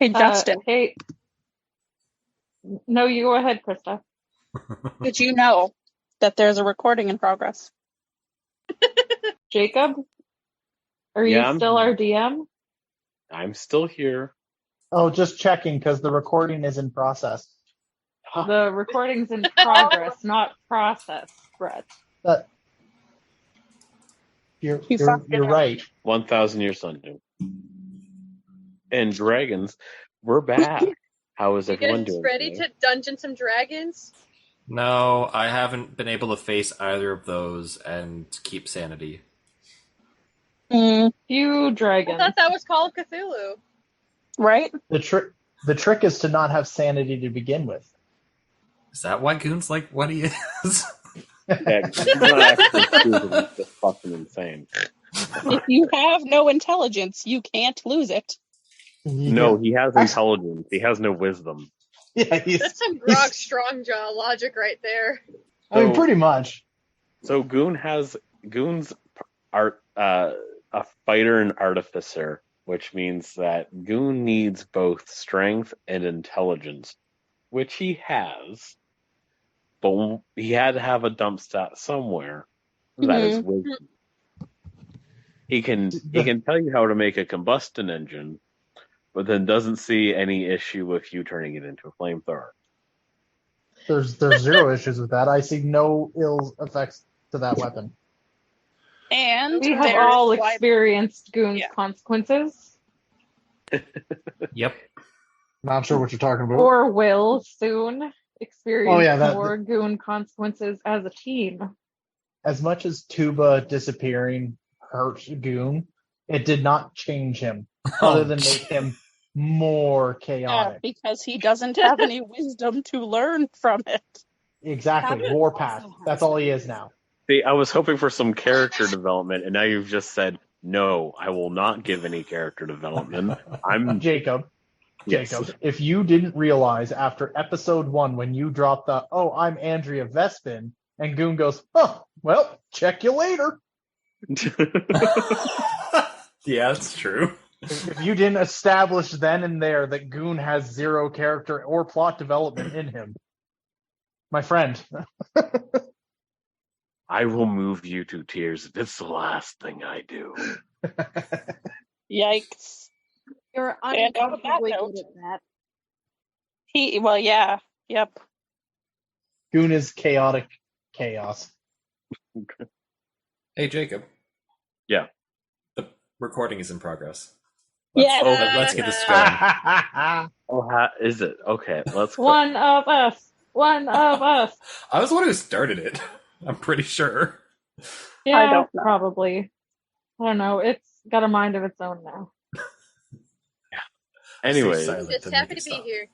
Hey, Justin, Hey, no, you go ahead, Krista. did you know that there's a recording in progress? Jacob, are you Yeah, still our DM? I'm still here. Oh, just checking because the recording is in process. The recording's in progress, not process, Brett. But you're You you're fucked it you're up. right. 1,000 years Sunday. And dragons, we're back. How is You everyone guys doing ready today? to Dungeon some Dragons? No, I haven't been able to face either of those and keep sanity. Few I dragons. thought that was Call of Cthulhu. Right? The trick is to not have sanity to begin with. Is that why Goon's like what he is? Yeah, he's not actually stupid, he's just fucking insane. If you have no intelligence, you can't lose it. No, he has intelligence. He has no wisdom. Yeah, That's some Grog Strongjaw logic right there. I mean, pretty much. So Goon's art a fighter and artificer, which means that Goon needs both strength and intelligence, which he has, but he had to have a dump stat somewhere. That is wisdom. He can tell you how to make a combustion engine, but then doesn't see any issue with you turning it into a flamethrower. There's zero issues with that. I see no ill effects to that weapon. And We have there's all why- experienced Goon's Yeah. consequences, Yep. Not sure what you're talking about. or will soon experience that- more Goon consequences as a team. As much as Tuba disappearing hurt Goon, it did not change him, other than make him more Yeah, chaotic. because he doesn't have any wisdom to learn from it. Exactly. Warpath. That's all he is now. See, I was hoping for some character development, and now you've just said, no, I will not give any character development. I'm Jacob, Yes. if you didn't realize after episode 1 when you dropped the, oh, I'm Andrea Vespin, and Goon goes, oh, well, check you later. Yeah, that's true. If you didn't establish then and there that Goon has zero character or plot development in him, my friend. I will move you to tears if it's the last thing I do. Yikes. You're And on that uncomfortably note- good at that. Well, yeah. Yep. Goon is chaotic chaos. Hey, Jacob. Yeah. The recording is in progress. Yeah. Let's get this going. Oh, is it? Okay, let's go. One of us. One of us. I was the one who started it. I'm pretty sure. Yeah, don't know. probably. I don't know. It's got a mind of its own now. Anyway, Stay silent Just and happy make to it be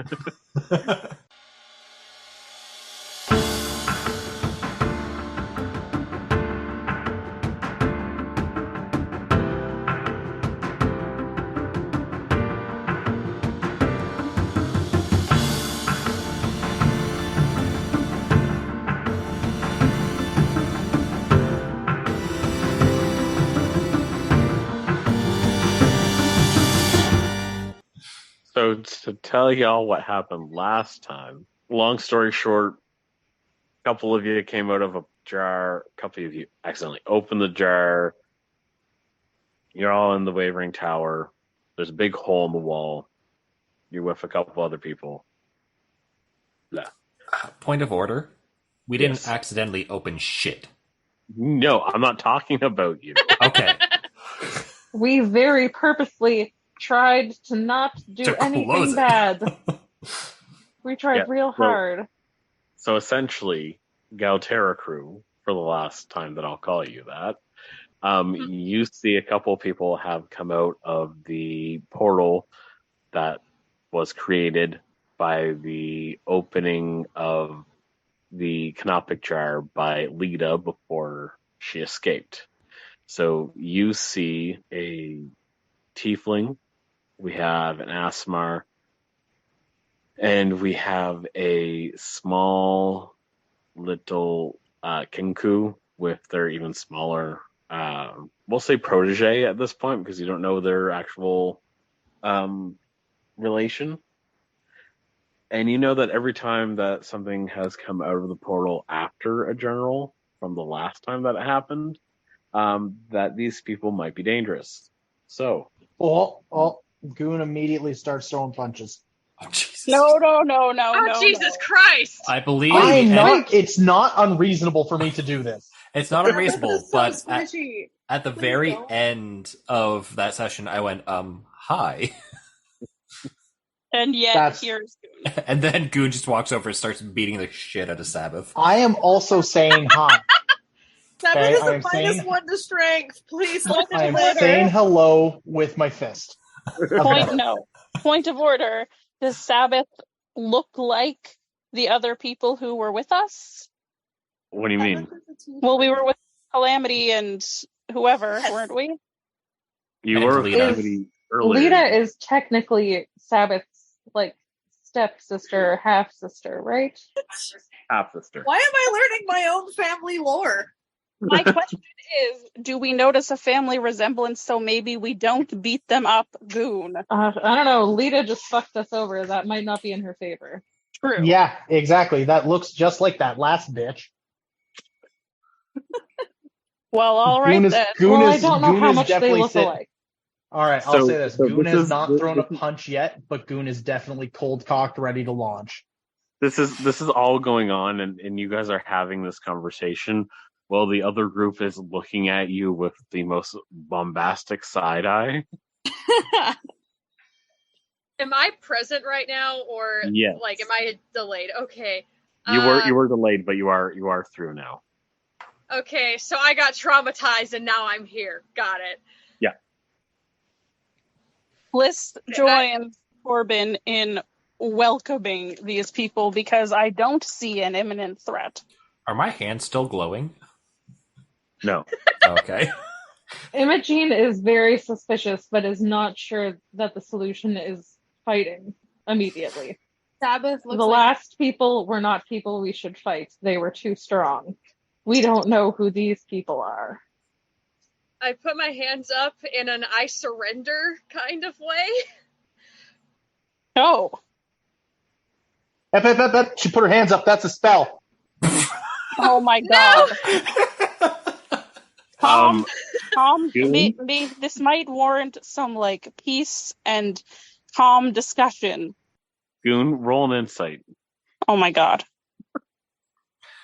stop. here. so to tell y'all what happened last time, long story short, a couple of you came out of a jar, a couple of you accidentally opened the jar. You're all in the Wavering Tower. There's a big hole in the wall. You're with a couple other people. Point of order. We didn't Yes. accidentally open shit. No, I'm not talking about you. Okay. We very purposely tried to not do To close anything it. bad. We tried Yeah, real well- hard. So essentially, Galterra crew, for the last time that I'll call you that, you see a couple people have come out of the portal that was created by the opening of the Canopic jar by Lita before she escaped. So you see a tiefling, we have an Asmar, and we have a small little Kinku with their even smaller, we'll say protege at this point because you don't know their actual relation. And you know that every time that something has come out of the portal after a general from the last time that it happened, that these people might be dangerous. So, Goon immediately starts throwing punches. Oh, Jesus. No. Oh, Jesus Christ! I believe I'm and not. It's not unreasonable for me to do this. it's not unreasonable, This is but so squishy. at the Please very don't. end of that session, I went, hi. And yet, That's- here's And then Goon just walks over and starts beating the shit out of Sabbath. I am also saying hi. Sabbath Okay, is I a am minus saying- 1 to strength. Please don't I am let her. saying hello with my fist. Point of order. Does Sabbath look like the other people who were with us? what do you mean? Well, we were with Calamity and whoever, Yes. weren't we? You And were with Lita. Calamity earlier. Lita is technically Sabbath's stepsister, half sister, right? half sister. Why am I learning my own family lore? My question is, do we notice a family resemblance so maybe we don't beat them up, Goon? I don't know. Lita just fucked us over. That might not be in her favor. True. Yeah, exactly. That looks just like that last bitch. Well, all right Goon is, then. Goon Well, I is, don't know Goon how is much they definitely look sit- alike. All right, I'll So- say this. so Goon this has is- not this- thrown a this is- punch yet, but Goon is definitely cold-cocked, ready to launch. This is all going on, and you guys are having this conversation while the other group is looking at you with the most bombastic side eye. Am I present right now, or Yes. like am I delayed? Okay. You were delayed, but you are through now. Okay, so I got traumatized and now I'm here. Got it. Bliss joins Corbin in welcoming these people because I don't see an imminent threat. Are my hands still glowing? No. Okay. Imogene is very suspicious, but is not sure that the solution is fighting immediately. Sabbath looks The like last people were not people we should fight. They were too strong. We don't know who these people are. I put my hands up in an I surrender kind of way. Oh, She put her hands up. That's a spell. oh my God. Tom, Goon? this might warrant some peace and calm discussion. Goon, roll an insight. Oh my God.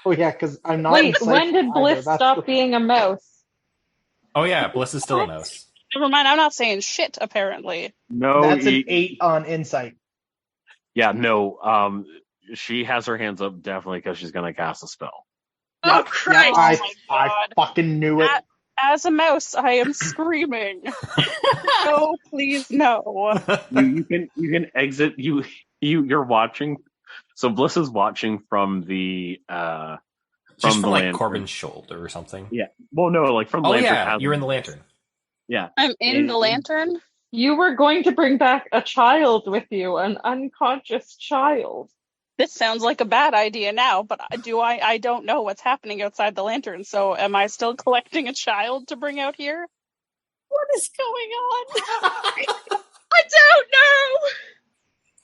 Oh yeah, because I'm not. Wait, insightful when did either. Bliss That's stop the- being a mouse? Oh yeah, Bliss is still a mouse. Never mind, I'm not saying shit, apparently. No, That's an 8 on insight. Yeah, no. She has her hands up definitely because she's gonna cast a spell. Oh Christ! Oh I my God. fucking knew it. As a mouse, I am screaming. No, please, no. You can exit. You're watching. So Bliss is watching from the Just from from the like lantern. Corbin's shoulder or something. Yeah. Well, no, like from the Oh lantern. yeah, path. you're in the lantern. Yeah. I'm in the lantern? You were going to bring back a child with you, an unconscious child. This sounds like a bad idea now, but I don't know what's happening outside the lantern, so am I still collecting a child to bring out here? What is going on? I don't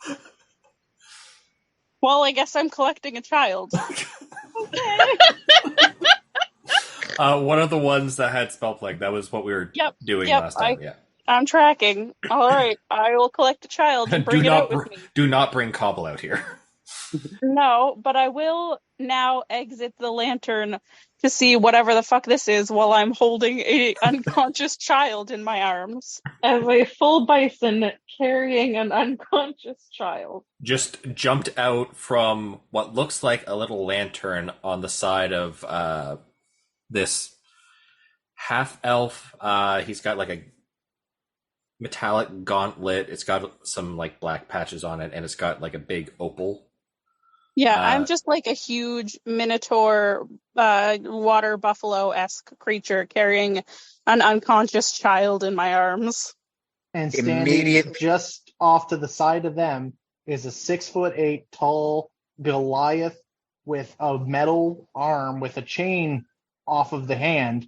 know. Well, I guess I'm collecting a child. One of the ones that had spell plague. That was what we were doing yep, last time. Yeah. I'm tracking. All right, I will collect a child and bring it out with me. Do not bring Cobble out here. No, but I will now exit the lantern to see whatever the fuck this is while I'm holding a unconscious child in my arms. As a full bison carrying an unconscious child. Just jumped out from what looks like a little lantern on the side of this half elf. He's got like a metallic gauntlet. It's got some like black patches on it, and it's got like a big opal. Yeah, I'm just like a huge minotaur, water buffalo-esque creature carrying an unconscious child in my arms. And standing just off to the side of them is a 6'8" tall Goliath with a metal arm with a chain off of the hand,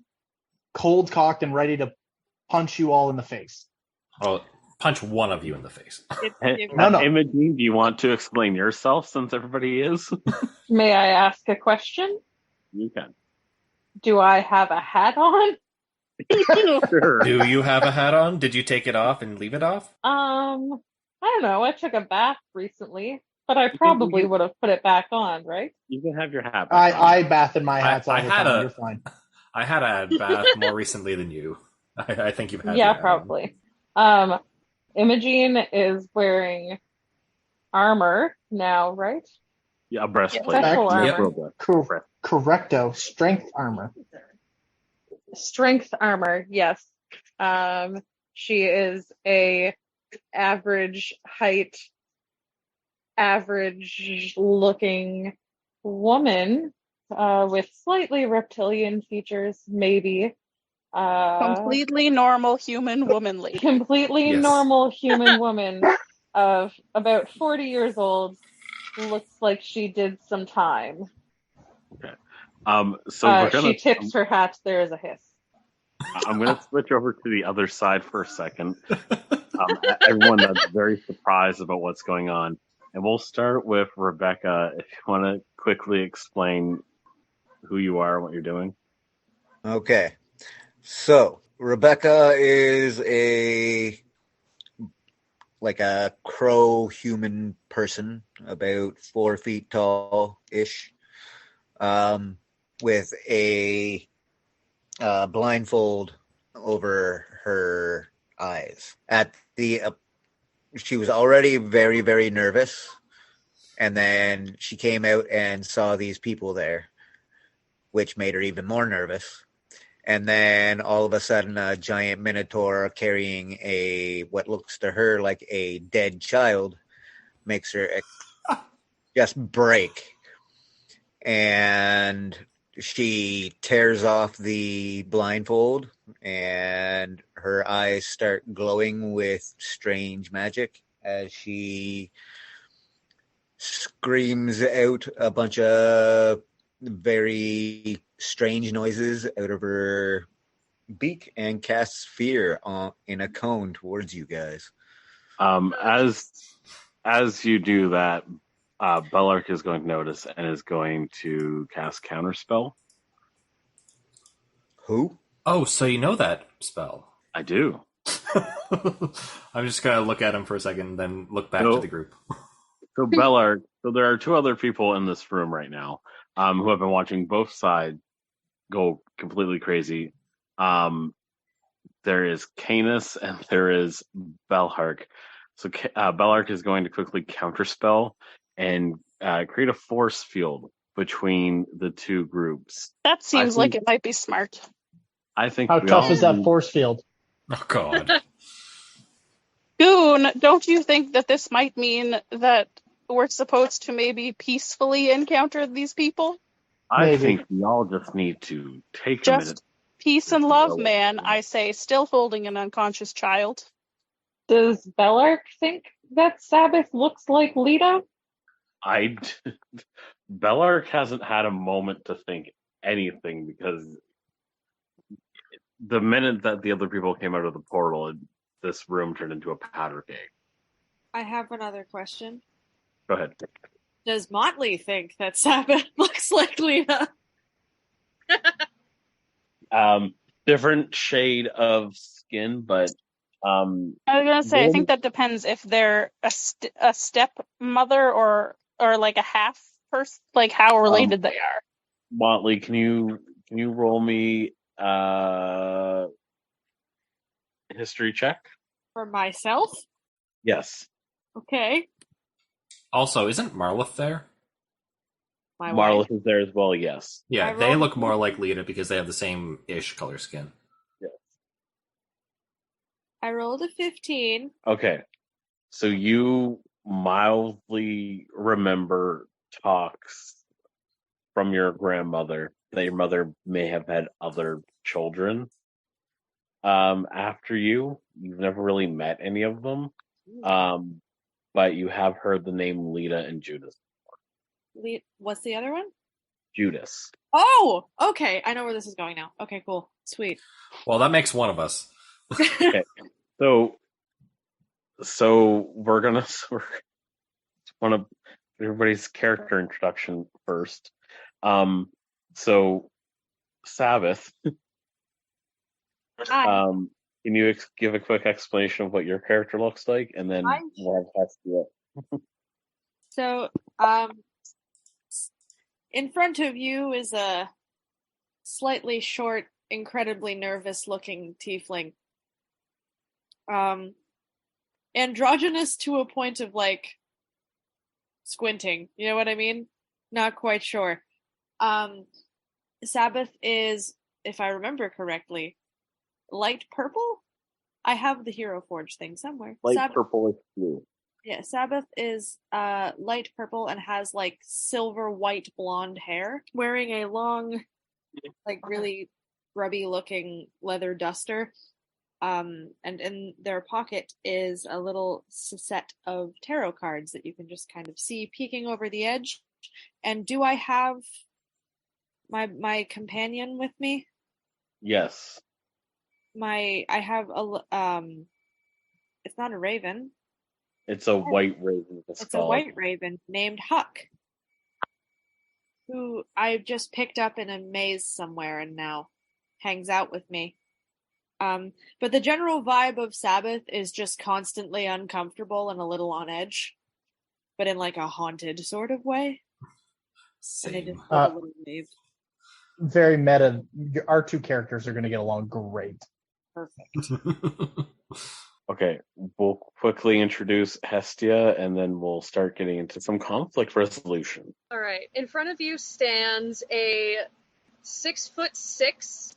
cold cocked and ready to punch you all in the face. Oh, punch one of you in the face. No. Imogen, do you want to explain yourself since everybody is? May I ask a question? You can. Do I have a hat on? Sure. Do you have a hat on? Did you take it off and leave it off? I don't know. I took a bath recently, but I can- probably would have put it back on, right? You can have your hat back on. I bath in my hats all I the had time. a- You're fine. I had a bath more recently than you. I think you've had Yeah, your hat on. probably. Imogene is wearing armor now, right? Yeah, a breastplate. Special Correct. armor. Correcto. Strength armor. Strength armor, yes. She is a average height, average looking woman with slightly reptilian features, maybe. Completely normal human womanly. Completely Yes. normal human woman of about 40 years old. Looks like she did some time. So we're gonna. She tips her hat. There is a hiss. I'm gonna switch over to the other side for a second. Everyone that's very surprised about what's going on, and we'll start with Rebecca. If you want to quickly explain who you are and what you're doing. Okay. So, Rebecca is a crow human person, about 4 feet tall-ish, with a blindfold over her eyes. She was already very, very nervous, and then she came out and saw these people there, which made her even more nervous. And then all of a sudden, a giant minotaur carrying what looks to her like a dead child makes her just break. And she tears off the blindfold, and her eyes start glowing with strange magic as she screams out a bunch of very strange noises out of her beak and casts fear in a cone towards you guys. As you do that, Bellark is going to notice and is going to cast Counterspell. Who? Oh, so you know that spell. I do. I'm just going to look at him for a second, then look back to the group. So Bellark, so there are 2 other people in this room right now who have been watching both sides go completely crazy. There is Canis and there is Bellark. So Bellark is going to quickly counterspell and create a force field between the 2 groups. That seems like it might be smart. I think. How tough is that force field? Oh, God. Goon, don't you think that this might mean that we're supposed to maybe peacefully encounter these people? I think we all just need to take a minute. Just peace and love, man, I say, still holding an unconscious child. Does Bellark think that Sabbath looks like Lita? Bellark hasn't had a moment to think anything because the minute that the other people came out of the portal, this room turned into a powder keg. I have another question. Go ahead. Does Motley think that Sabbath looks like Lita? Different shade of skin, but I was gonna say, I think that depends if they're a stepmother or like a half person, like how related they are. Motley, can you roll me history check? For myself? Yes. Okay. Also, isn't Marlith there? My Marlith wife. is there as well, yes. Yeah, they look more like Lita because they have the same-ish color skin. Yes. I rolled a 15. Okay. So you mildly remember talks from your grandmother that your mother may have had other children after you. You've never really met any of them. But you have heard the name Lita and Judas. What's the other one? Judas. Oh, okay. I know where this is going now. Okay, cool. Sweet. Well, that makes one of us. Okay. So So we're gonna want to everybody's character introduction first. So Sabbath, Hi. can you give a quick explanation of what your character looks like, and then I'm we'll have Hestia. So, in front of you is a slightly short, incredibly nervous-looking tiefling. Androgynous to a point of like squinting. You know what I mean? Not quite sure. Sabbath is, if I remember correctly, light purple. I have the Hero Forge thing somewhere. Light Sabbath, purplish blue. yeah, Sabbath is light purple and has like silver white blonde hair, wearing a long, like really grubby looking leather duster. And in their pocket is a little set of tarot cards that you can just kind of see peeking over the edge. And do I have my companion with me? Yes. I have it's not a raven. It's a white raven. It's a white raven named Huck, who I just picked up in a maze somewhere and now hangs out with me. But the general vibe of Sabbath is just constantly uncomfortable and a little on edge, but in like a haunted sort of way. And they Same. just live a little maze. Very meta. Our two characters are going to get along great. Perfect. Okay, we'll quickly introduce Hestia, and then we'll start getting into some conflict resolution. All right. In front of you stands a 6'6".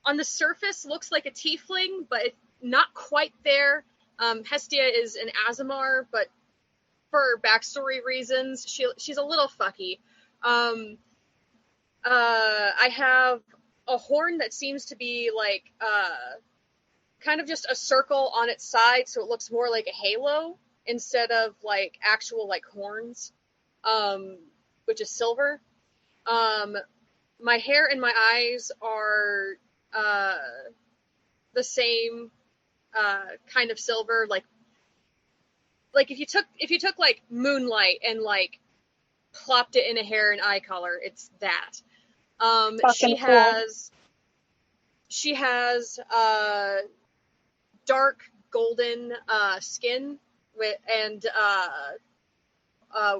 On the surface, looks like a tiefling, but it's not quite there. Hestia is an Azamar, but for backstory reasons, she's a little fucky. I have a horn that seems to be like kind of just a circle on its side, so it looks more like a halo instead of like actual like horns, which is silver. My hair and my eyes are the same kind of silver, like if you took like moonlight and like plopped it in a hair and eye color, it's that. She has dark golden skin and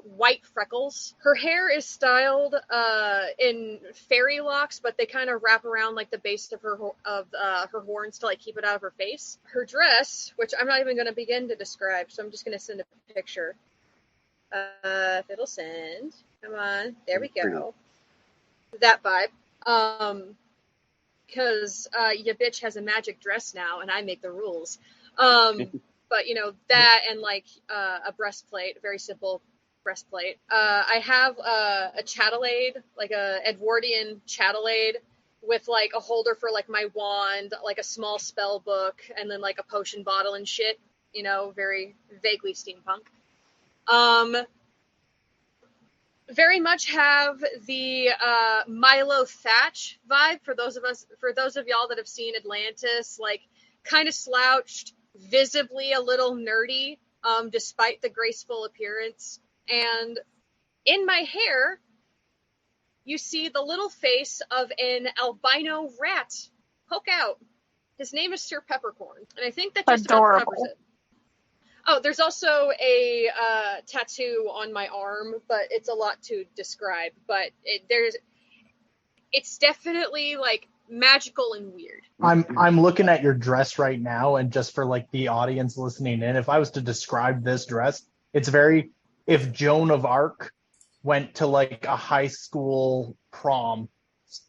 white freckles. Her hair is styled in fairy locks, but they kind of wrap around like the base of her horns to like keep it out of her face. Her dress, which I'm not even going to begin to describe, so I'm just going to send a picture. If it'll send, come on, there we go. That vibe. Because ya bitch has a magic dress now, and I make the rules. But you know that, and like a breastplate, a very simple breastplate. I have a chatelaide, like a Edwardian chatelaide, with like a holder for like my wand, like a small spell book, and then like a potion bottle and shit. You know, very vaguely steampunk. Very much have the Milo Thatch vibe for those of y'all that have seen Atlantis, like kind of slouched, visibly a little nerdy, despite the graceful appearance. And in my hair, you see the little face of an albino rat poke out. His name is Sir Peppercorn, and I think that just about covers it. Oh, there's also a tattoo on my arm, but it's a lot to describe. But it's definitely like magical and weird. I'm looking at your dress right now, and just for like the audience listening in, if I was to describe this dress, it's very, if Joan of Arc went to like a high school prom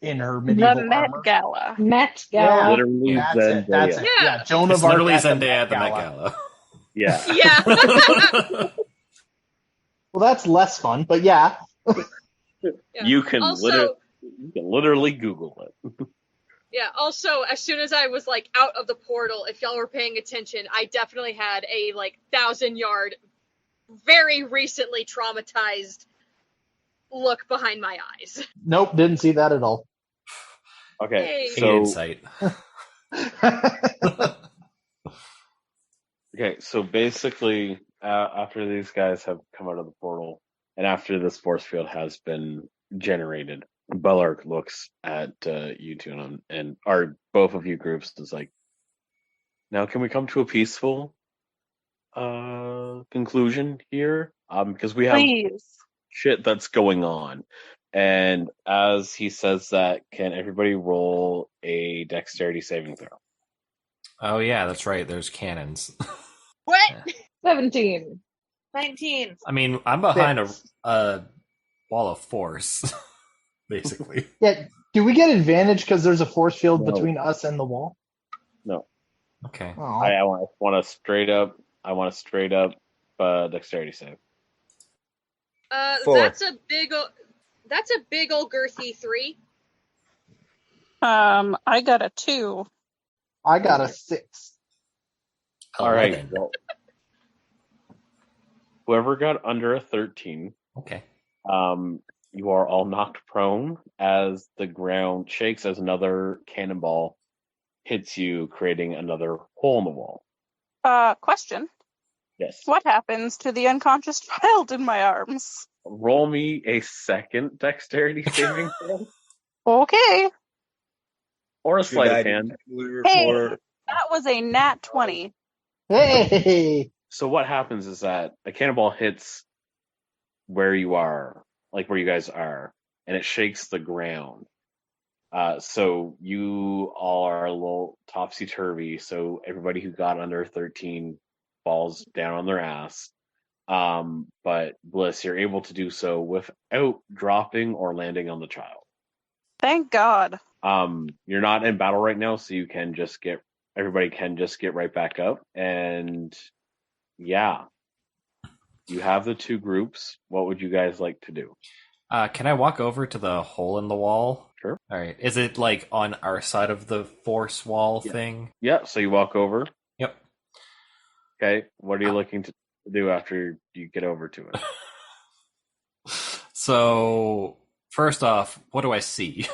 in her medieval The Met armor. Gala. Met Gala. Literally, That's it. Yeah, Joan It's of Arc literally at the Zendaya at the Met Gala. Gala. Yeah. Yeah. Well, that's less fun, but yeah. Yeah. You can Also, literally Google it. yeah. Also, as soon as I was like out of the portal, if y'all were paying attention, I definitely had a like 1,000-yard, very recently traumatized look behind my eyes. Nope, didn't see that at all. Okay, Hey. so Insight. Okay, so basically, after these guys have come out of the portal, and after this force field has been generated, Bellark looks at you two and are both of you groups is like, now can we come to a peaceful conclusion here? Because we have Please. shit that's going on. And as he says that, can everybody roll a dexterity saving throw? Oh yeah, that's right. There's cannons. What? 17. 19. I mean, I'm behind Six. a wall of force, basically. Yeah. Do we get advantage because there's a force field No. between us and the wall? No. Okay. Oh. I want a straight up dexterity save. Four. That's a big old girthy 3. I got a 2. I got a 6. All right. 11. Well, whoever got under a 13, Okay. you are all knocked prone as the ground shakes as another cannonball hits you, creating another hole in the wall. Question. Yes. What happens to the unconscious child in my arms? Roll me a second dexterity saving throw Okay. or a sleight of United hand. Hey, or that was a nat 20. Hey! So what happens is that a cannonball hits where you are, like where you guys are, and it shakes the ground. So you all are a little topsy-turvy. So everybody who got under 13 falls down on their ass. But Bliss, you're able to do so without dropping or landing on the child. Thank God. You're not in battle right now, so everybody can just get right back up. And yeah, you have the two groups. What would you guys like to do? Can I walk over to the hole in the wall? Sure. All right. Is it like on our side of the force wall Yeah. thing? Yeah, so you walk over. Yep. Okay, what are you looking to do after you get over to it? So, first off, what do I see?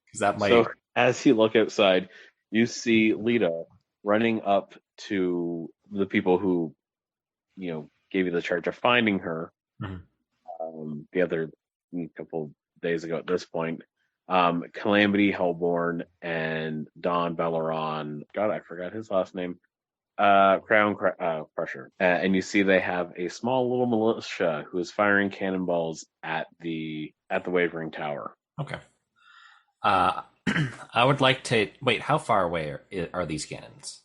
Because that might. So as you look outside, you see Lita running up to the people who, gave you the charge of finding her Mhm. the other couple days ago at this point. Calamity Hellborn and Don Belleron. God, I forgot his last name. Crown Crusher. And you see they have a small little militia who is firing cannonballs at the Wavering Tower. Okay. I would like to wait. How far away are these cannons?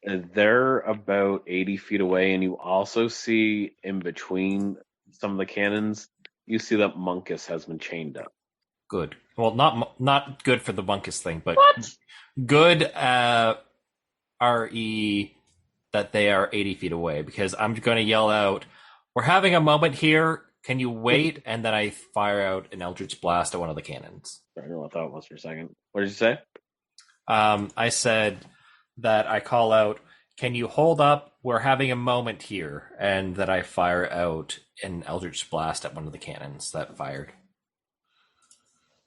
They're about 80 feet away, and you also see in between some of the cannons, you see that Monkus has been chained up. Good. Well, not good for the bunkus thing, but What? good. Re that they are 80 feet away, because I'm going to yell out, "We're having a moment here. Can you wait?" And then I fire out an Eldritch Blast at one of the cannons. I don't know what that was for a second. What did you say? I said that I call out, "Can you hold up? We're having a moment here," and that I fire out an Eldritch Blast at one of the cannons that fired.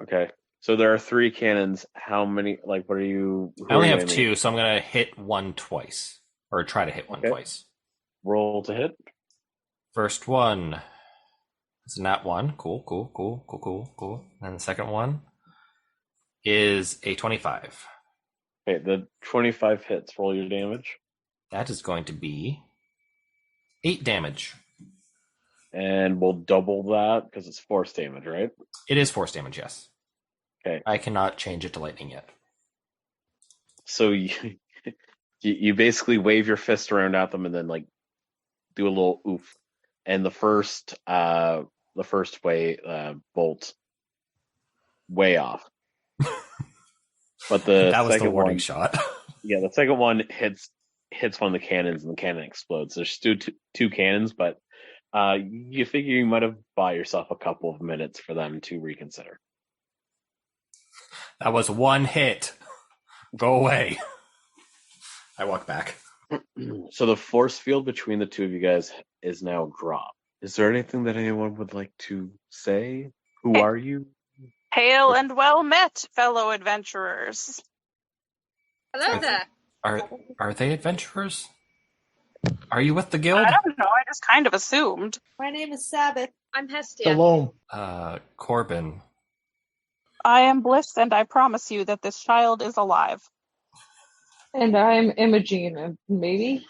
Okay. So there are 3 cannons. How many? Like, what are you? I only have 2, so I'm going to hit one twice, or try to hit one twice. Roll to hit. First one is a nat 1. Cool. And the second one is a 25. Okay, the 25 hits. Roll your damage. That is going to be 8 damage. And we'll double that because it's force damage, right? It is force damage, yes. Okay. I cannot change it to lightning yet. So you basically wave your fist around at them and then like do a little oof, and the first bolt way off. But the That was the second warning one, shot. yeah, the second one hits one of the cannons and the cannon explodes. There's still two cannons, but you figure you might have bought yourself a couple of minutes for them to reconsider. That was one hit. Go away. I walk back. So the force field between the two of you guys is now dropped. Is there anything that anyone would like to say? Who are you? Hail and well met, fellow adventurers. Hello there. Are they adventurers? Are you with the guild? I don't know. I just kind of assumed. My name is Sabbath. I'm Hestia. Shalom. Corbin. I am Bliss, and I promise you that this child is alive. And I'm Imogene, and maybe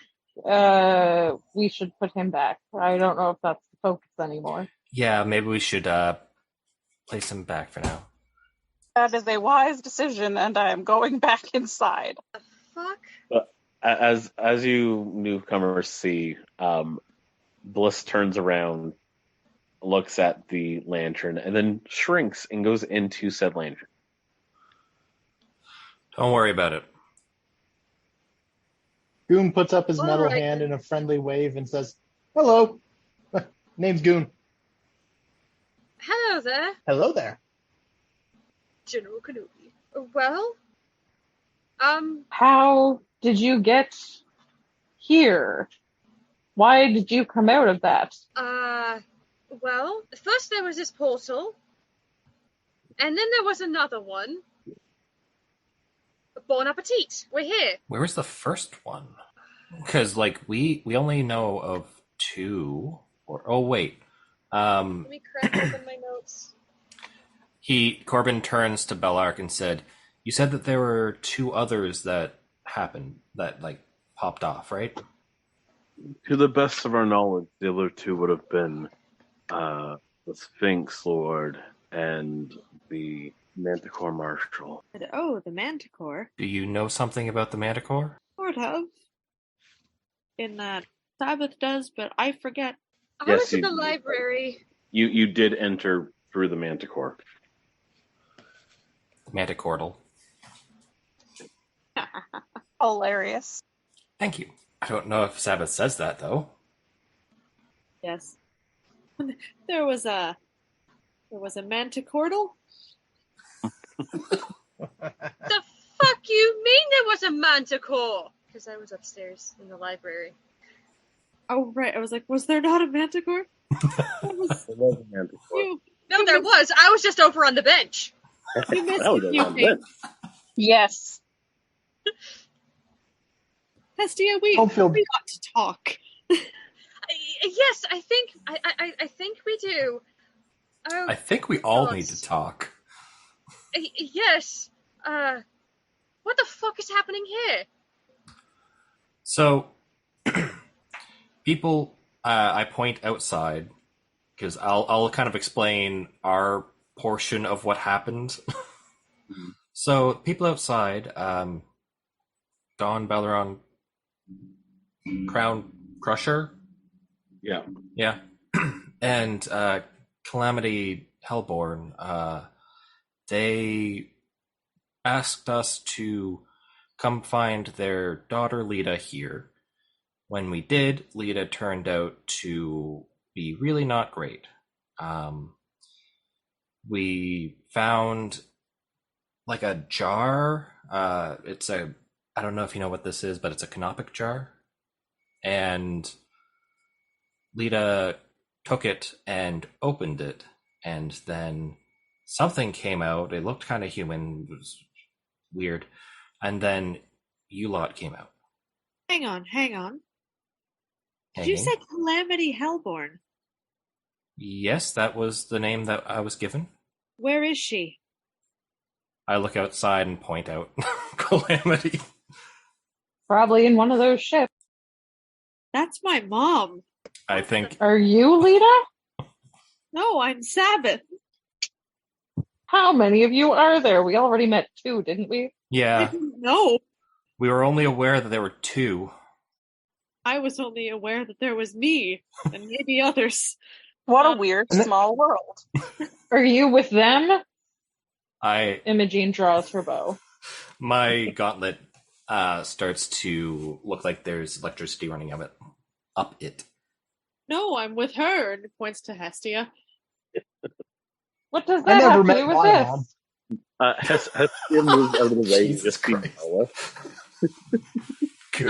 we should put him back. I don't know if that's the focus anymore. Yeah, maybe we should place him back for now. That is a wise decision, and I am going back inside. The fuck? But as you newcomers see, Bliss turns around, looks at the lantern, and then shrinks and goes into said lantern. Don't worry about it. Goon puts up his All metal right, hand then. in a friendly wave and says, "Hello. Name's Goon. Hello there, Hello there." General Kenobi. Well, How did you get here? Why did you come out of that? well, first there was this portal, and then there was another one. Bon appetit. We're here. Where was the first one? Because we only know of two. Wait. Let me crack open my notes. Corbin turns to Bellark and said, "You said that there were two others that happened that popped off, right?" To the best of our knowledge, the other two would have been the Sphinx Lord and the Manticore Marshal. Oh, the Manticore. Do you know something about the Manticore? Sort of. In that Sabbath does, but I forget. I Yes, was in you- the library. You did enter through the Manticore. Manticordal. Hilarious. Thank you. I don't know if Sabbath says that, though. Yes. There was a Manticordal? The fuck you mean there was a manticore? Because I was upstairs in the library. Oh, right. I was like, was there not a Manticore? It was a Manticore. You, No, there was. I was just over on the bench. you missed That was a few on things. Yes. Hestia, we Don't feel- ought to talk. Yes, I think we do. Oh, I think we all God. need to talk. Yes. What the fuck is happening here? So, people, I point outside because I'll kind of explain our portion of what happened. So, people outside, Don Belleron, Crown Crusher, Yeah. yeah, and Calamity Hellborn, they asked us to come find their daughter Lita here. When we did, Lita turned out to be really not great. We found like a jar. I don't know if you know what this is, but it's a canopic jar. And Lita took it and opened it, and then something came out. It looked kind of human. It was weird. And then you lot came out. Hang on. Did you say Calamity Hellborn? Yes, that was the name that I was given. Where is she? I look outside and point out Calamity. Probably in one of those ships. That's my mom. I think Are you, Lita? No, I'm Sabbath. How many of you are there? We already met two, didn't we? I yeah, didn't know. we were only aware that there were two. I was only aware that there was me and maybe others. What a weird small world. Are you with them? I Imogene draws her bow. my gauntlet starts to look like there's electricity running up it. No, I'm with her, and points to Hestia. What does I that never have to met do with my this? mom. Hestia moves out of the way. Jesus Just be Christ. Bella.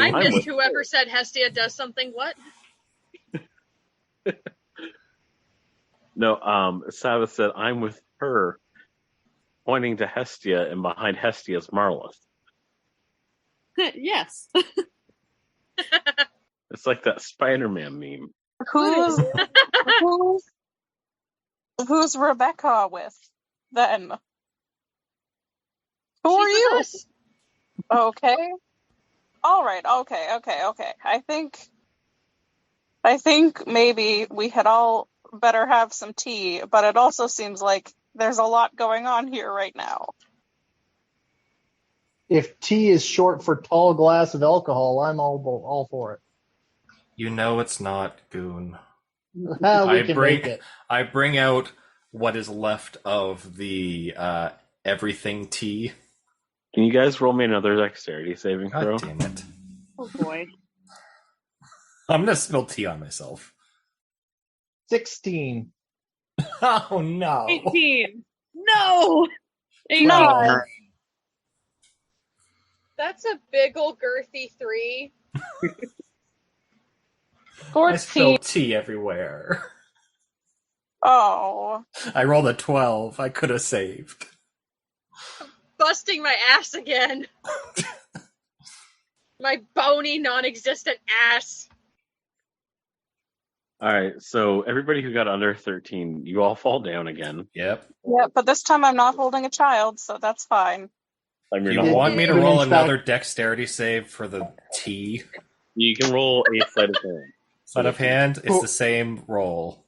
I I'm missed with whoever said Hestia does something. What? No, Sabbath said, "I'm with her," pointing to Hestia, and behind Hestia is Marlith. Yes. It's like that Spider-Man meme. Who's who's Rebecca with then? Who are She's you? with us. Okay. All right. Okay. I think maybe we had all better have some tea, but it also seems like there's a lot going on here right now. If tea is short for tall glass of alcohol, I'm all for it. You know it's not, Goon. We I can bring make it. I bring out what is left of the everything tea. Can you guys roll me another dexterity saving throw? God damn it. Oh boy. I'm gonna spill tea on myself. 16. Oh no. 18. No. 18. No. That's a big ol' girthy 3. I 14. spilled tea everywhere. Oh. I rolled a 12. I could have saved. Busting my ass again. My bony, non-existent ass. All right, so everybody who got under 13, you all fall down again. Yep. Yeah, but this time I'm not holding a child, so that's fine. I mean, You Did- want me to did roll in another fact- dexterity save for the tea? you can roll a sleight of hand. Sleight of hand, it's the same roll.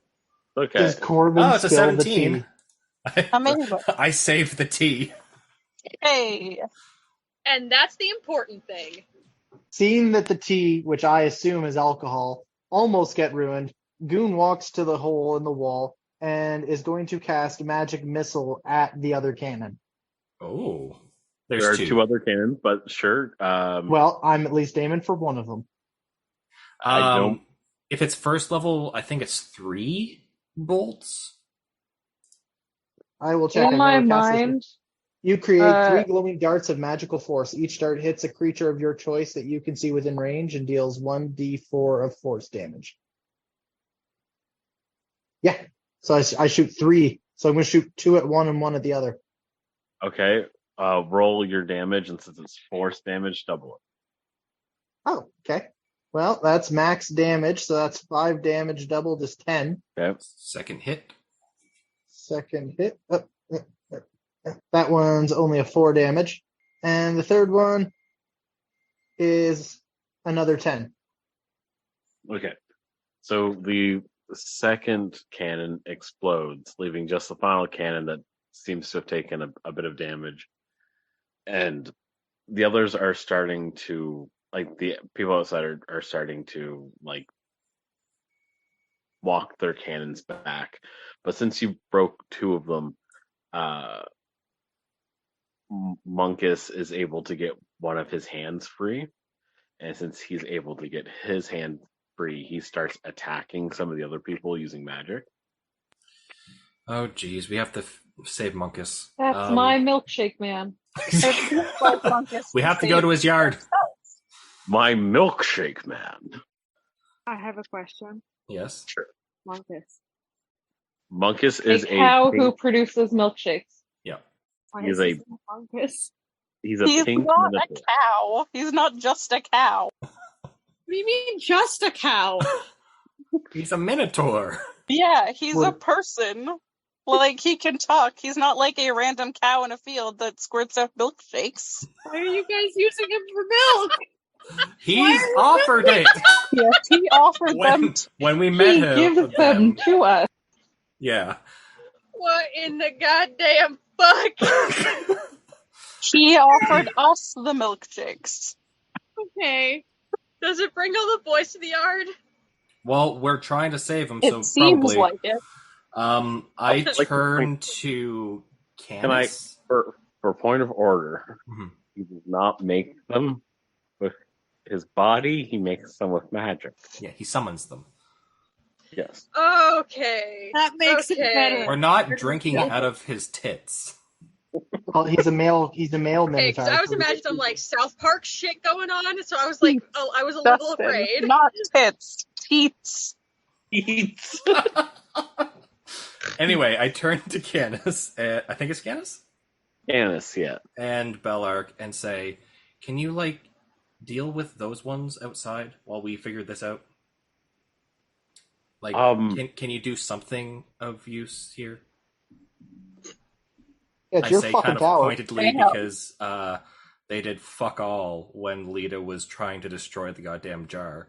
Okay. Does Corbin Oh, it's a spill the 17. tea? Amazing. I saved the tea. Hey. And that's the important thing. Seeing that the tea, which I assume is alcohol, almost get ruined, Goon walks to the hole in the wall and is going to cast a magic missile at the other cannon. Oh. There are There's two other cannons, but sure. Well, I'm at least aiming for one of them. I don't- If it's first level, I think it's 3 bolts. I will check. In I've my never cast this one. mind, You create 3 glowing darts of magical force. Each dart hits a creature of your choice that you can see within range and deals 1d4 of force damage. Yeah. So I shoot 3. So I'm going to shoot 2 at one and 1 at the other. Okay. Roll your damage, and since it's force damage, double it. Oh, okay. Well, that's max damage, so that's 5 damage doubled is 10. Okay. Second hit. Second hit. That one's only a 4 damage. And the third one is another 10. Okay. So the second cannon explodes, leaving just the final cannon that seems to have taken a bit of damage. And the others are starting to, like, the people outside are starting to, like, walk their cannons back. But since you broke 2 of them, Monkus is able to get one of his hands free. And since he's able to get his hand free, he starts attacking some of the other people using magic. Oh, geez. We have to save Monkus. that's my milkshake man. We have to go to his yard. My milkshake man. I have a question. Yes. Sure. Monkus. Monkus A is cow a pink, who produces milkshakes. Yeah. Why He's is a- his name Monkus? he's a He's pink not a minotaur. cow. He's not just a cow. What do you mean just a cow? He's a minotaur. Yeah, he's a What- person. Like, he can talk. He's not like a random cow in a field that squirts out milkshakes. Why are you guys using him for milk? He's offered it Yes, he offered them. when we met He him. gives them to us. Yeah. What in the goddamn fuck? He offered us the milkshakes. Okay. Does it bring all the boys to the yard? Well, we're trying to save him, It so seems probably. like it. I Like to turn to Can I, Canis. for point of order, Mhm. he does not make them with his body. He makes them with magic. Yeah, he summons them. Yes. Okay. That makes it Okay. better. We're not drinking out of his tits. Well, he's a male. He's a male Okay, because minotaur. I was imagining some like South Park shit going on, so I was like, oh, I was a little Dustin, afraid. not tits. Teats. Anyway, I turn to Canis. I think it's Canis? Canis, yeah. And Bellark and say, can you, like, deal with those ones outside while we figure this out? Like, can you do something of use here? Yeah, it's I your say fucking kind of tower. pointedly Damn. because they did fuck all when Lita was trying to destroy the goddamn jar.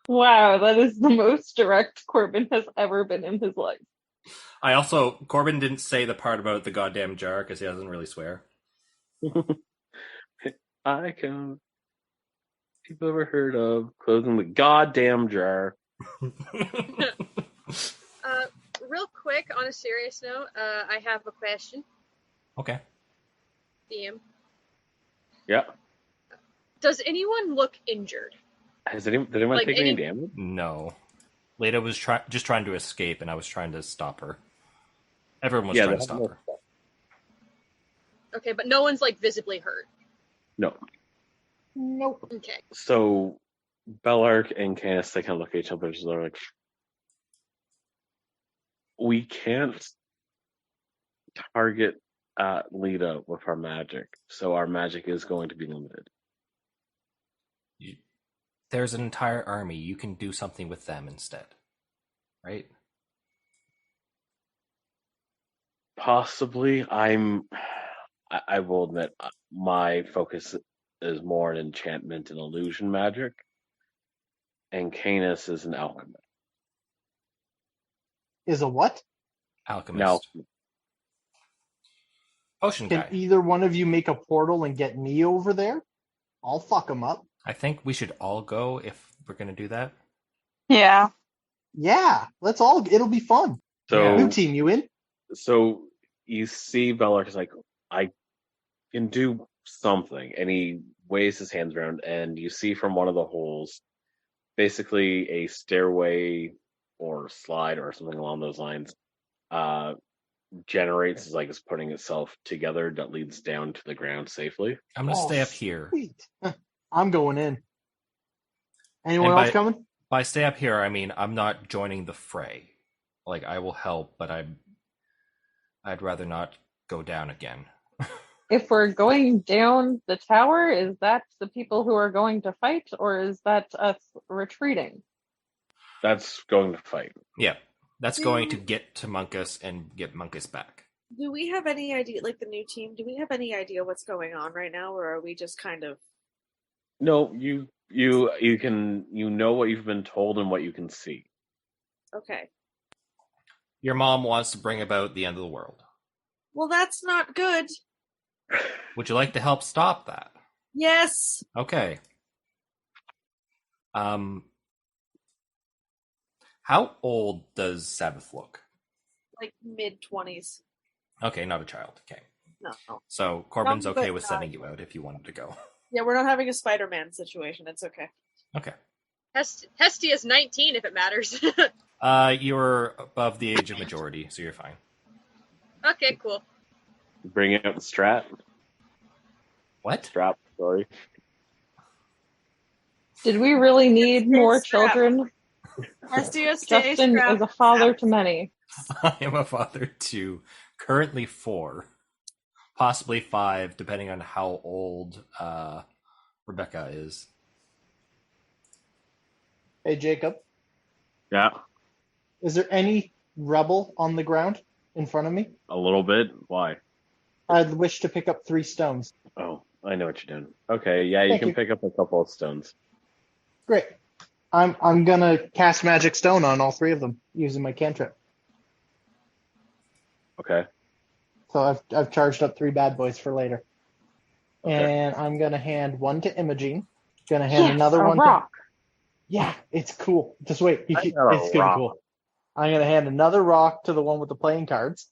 Wow, that is the most direct Corbin has ever been in his life. Corbin didn't say the part about the goddamn jar because he doesn't really swear. I can. People ever heard of closing the goddamn jar? Real quick, on a serious note, I have a question. Okay. DM. Yeah. Does anyone look injured? Did anyone Like take any damage? No. Lita was just trying to escape, and I was trying to stop her. Everyone was Yeah, trying they to have stop her. Okay, but no one's like visibly hurt. No. Nope. Okay. So Bellark and Canis, they kind of look at each other. They're like, we can't target Lita with our magic, so our magic is going to be limited. There's an entire army. You can do something with them instead, right? Possibly. I will admit, my focus is more in enchantment and illusion magic, and Canis is an alchemist. Is a what? Alchemist. Now, Potion Can guy. either one of you make a portal and get me over there? I'll fuck them up. I think we should all go if we're going to do that. Yeah. Yeah, let's all. It'll be fun. so New team, you in? so you see Bellark is like, I can do something, and he waves his hands around, and you see from one of the holes, basically a stairway or slide or something along those lines, generates like it's putting itself together that leads down to the ground safely. I'm going to stay up here. Sweet. I'm going in. Anyone And else coming? By stay up here, I mean I'm not joining the fray. Like, I will help, but I'd rather not go down again. If we're going down the tower, is that the people who are going to fight, or is that us retreating? That's going to fight. Yeah, that's going to get to Munkus and get Munkus back. Do we have any idea, like the new team, do we have any idea what's going on right now, or are we just kind of... No, you know what you've been told and what you can see. Okay. Your mom wants to bring about the end of the world. Well, that's not good. Would you like to help stop that? Yes. Okay. How old does Sabbath look? Like mid-20s. Okay, not a child. Okay. No. So Corbin's No, okay but with not. sending you out if you wanted to go. Yeah, we're not having a Spider-Man situation. It's okay. Okay. Hestia is 19 if it matters. You're above the age of majority, so you're fine. Okay, cool. Bring out the strat. What? Strap, sorry. Did we really need more Strap. children? Hestia, stay Justin strapped. is a father to many. I am a father to currently 4, possibly 5, depending on how old Rebecca is. Hey, Jacob. Yeah, Is there any rebel on the ground in front of me? a little bit. Why? I'd wish to pick up 3 stones. Oh, I know what you're doing. Okay, yeah, you Thank can you. pick up a couple of stones. Great. I'm gonna cast magic stone on all 3 of them using my cantrip. Okay. So I've charged up 3 bad boys for later. Okay. And I'm gonna hand 1 to Imogene. Gonna hand Yes, another a one rock. Yeah, it's cool. Just wait. I It's got a gonna be rock. cool. I'm gonna hand another rock to the one with the playing cards.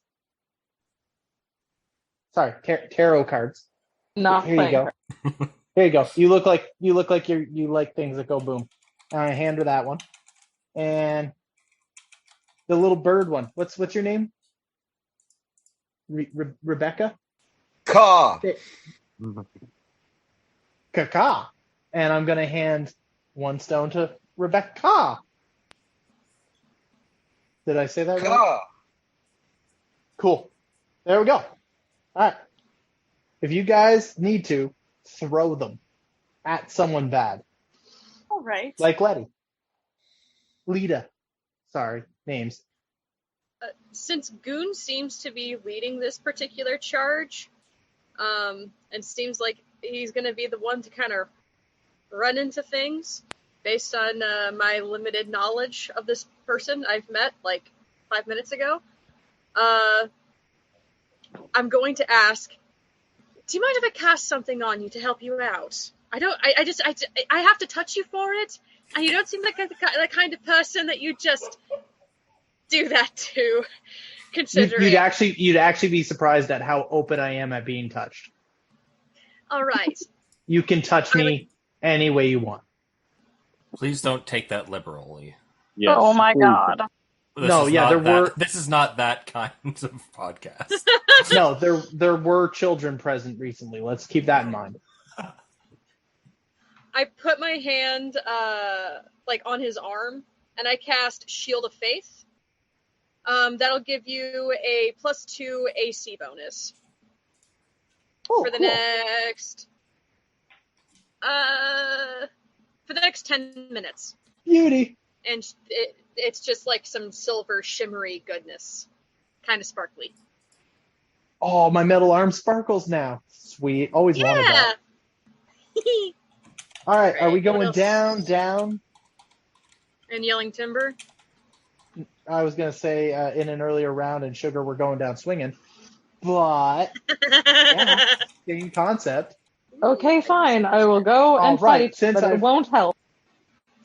Sorry, tarot cards. Not Here you playing. go. Here you go. You look like you like things that go boom. And I hand her that one. And the little bird one. What's your name? Rebecca? Caw. Kaka. And I'm gonna hand 1 stone to Rebecca. Did I say that right? Caw. Cool. There we go. All right. If you guys need to, throw them. at someone bad, All right. like Letty, Lita. Sorry, names. Since Goon seems to be leading this particular charge, and seems like he's going to be the one to kind of run into things based on my limited knowledge of this person I've met like 5 minutes ago, I'm going to ask, do you mind if I cast something on you to help you out? I have to touch you for it, and you don't seem like the kind of person that you just do that to, considering. You'd actually be surprised at how open I am at being touched. All right. You can touch me any way you want. Please don't take that liberally. Yes, Oh my please. god. This is not that kind of podcast. No, there were children present recently. Let's keep that in mind. I put my hand like on his arm, and I cast Shield of Faith. That'll give you a +2 AC bonus for the next 10 minutes. Beauty. And it's just like some silver shimmery goodness, kind of sparkly. Oh, my metal arm sparkles now. Sweet. Always wanted that. All right, are we going down? And Yelling Timber? I was going to say in an earlier round in Sugar, we're going down swinging. But, yeah, same concept. Okay, fine. I will go and fight, but it won't help.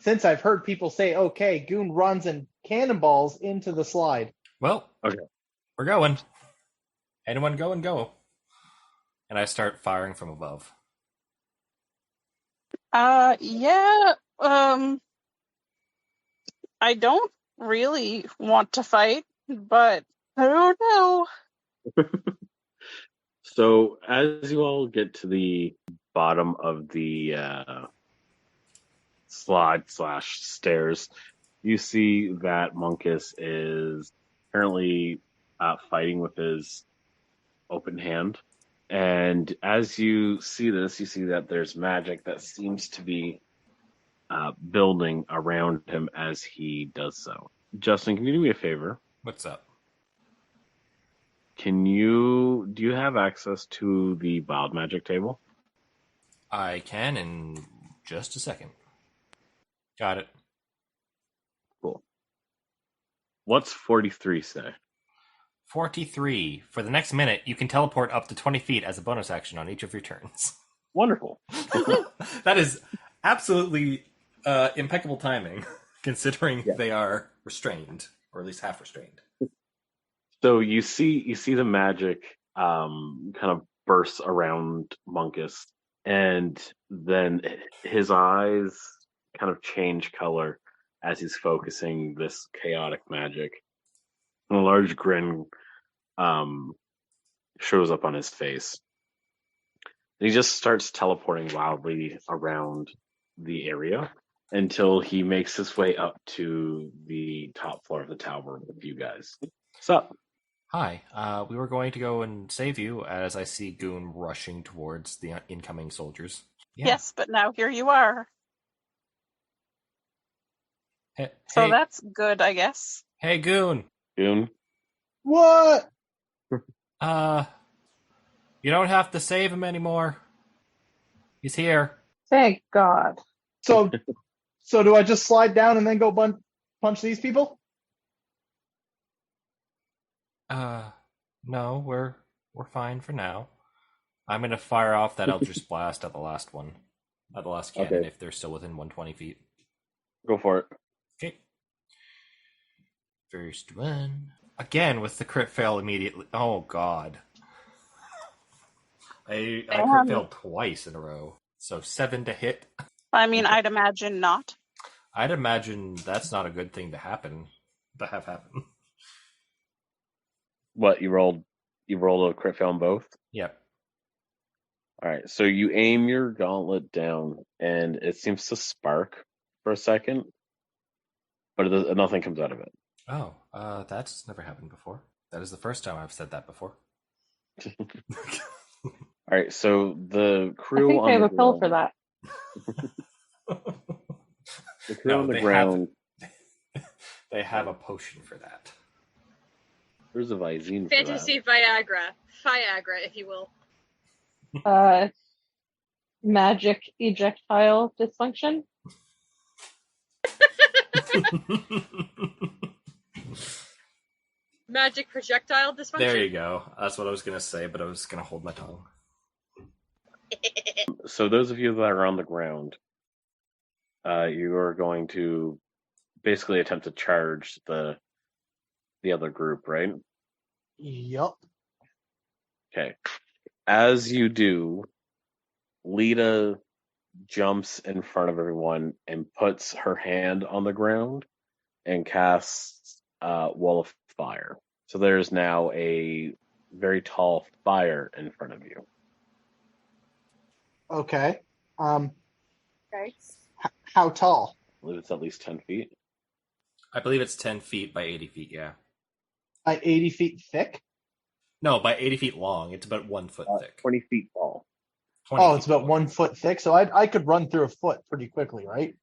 Since I've heard people say, okay, Goon runs and cannonballs into the slide. Well, okay, we're going. Anyone go and go. And I start firing from above. Yeah, I don't really want to fight, but I don't know. So as you all get to the bottom of the slide/stairs, you see that Monkus is apparently fighting with his open hand. And as you see this, you see that there's magic that seems to be building around him as he does so. Justin, can you do me a favor? What's up? Do you have access to the wild magic table? I can in just a second. Got it. Cool. What's 43 say? 43. For the next minute, you can teleport up to 20 feet as a bonus action on each of your turns. Wonderful. That is absolutely impeccable timing, considering they are restrained, or at least half restrained. So you see the magic kind of bursts around Monkus, and then his eyes kind of change color as he's focusing this chaotic magic. And a large grin shows up on his face. And he just starts teleporting wildly around the area until he makes his way up to the top floor of the tower with you guys. What's up? Hi, we were going to go and save you as I see Goon rushing towards the incoming soldiers. Yeah. Yes, but now here you are. Hey, so that's good, I guess. Hey, Goon. Goon? What? You don't have to save him anymore. He's here. Thank God. So do I just slide down and then go punch these people? No, we're fine for now. I'm gonna fire off that Eldritch Blast at the last one. At the last cannon, if they're still within 120 feet. Go for it. Okay. First one. Again with the crit fail immediately. Oh god. I crit failed twice in a row. So 7 to hit. I mean, I'd imagine not. I'd imagine that's not a good thing to have happen. What, you rolled a crit fail on both? Yep. Alright, so you aim your gauntlet down and it seems to spark for a second, but nothing comes out of it. Oh, that's never happened before. That is the first time I've said that before. All right, so the crew. I think they have a pill for that. The crew No, on the they ground. they have a potion for that. There's a Visine for that. Fantasy Viagra. Viagra, if you will. Magic ejectile dysfunction. Magic projectile dysfunction. There you go. That's what I was gonna say, but I was gonna hold my tongue. So those of you that are on the ground, you are going to basically attempt to charge the other group, right? Yup. Okay. As you do, Lita jumps in front of everyone and puts her hand on the ground and casts Wall of Fire. So there's now a very tall fire in front of you. Okay. Okay. How tall? I believe it's at least 10 feet. I believe it's 10 feet by 80 feet, yeah. 80 feet thick? No, by 80 feet long. It's about 1 foot thick. 20 feet tall. 20 Oh, feet it's about tall. 1 foot thick, so I could run through a foot pretty quickly, right?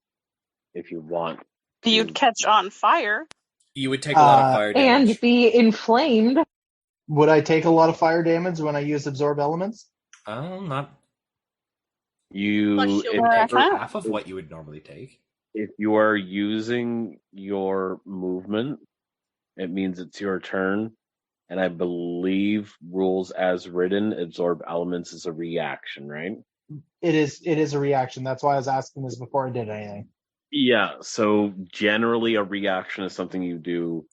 If you want. You'd catch on fire. You would take a lot of fire damage. And be inflamed. Would I take a lot of fire damage when I use absorb elements? Not You, Plus shield if, Uh-huh. half of what you would normally take. if you are using your movement, it means it's your turn. And I believe rules as written, absorb elements is a reaction, right? It is a reaction. That's why I was asking this before I did anything. Yeah, so generally a reaction is something you do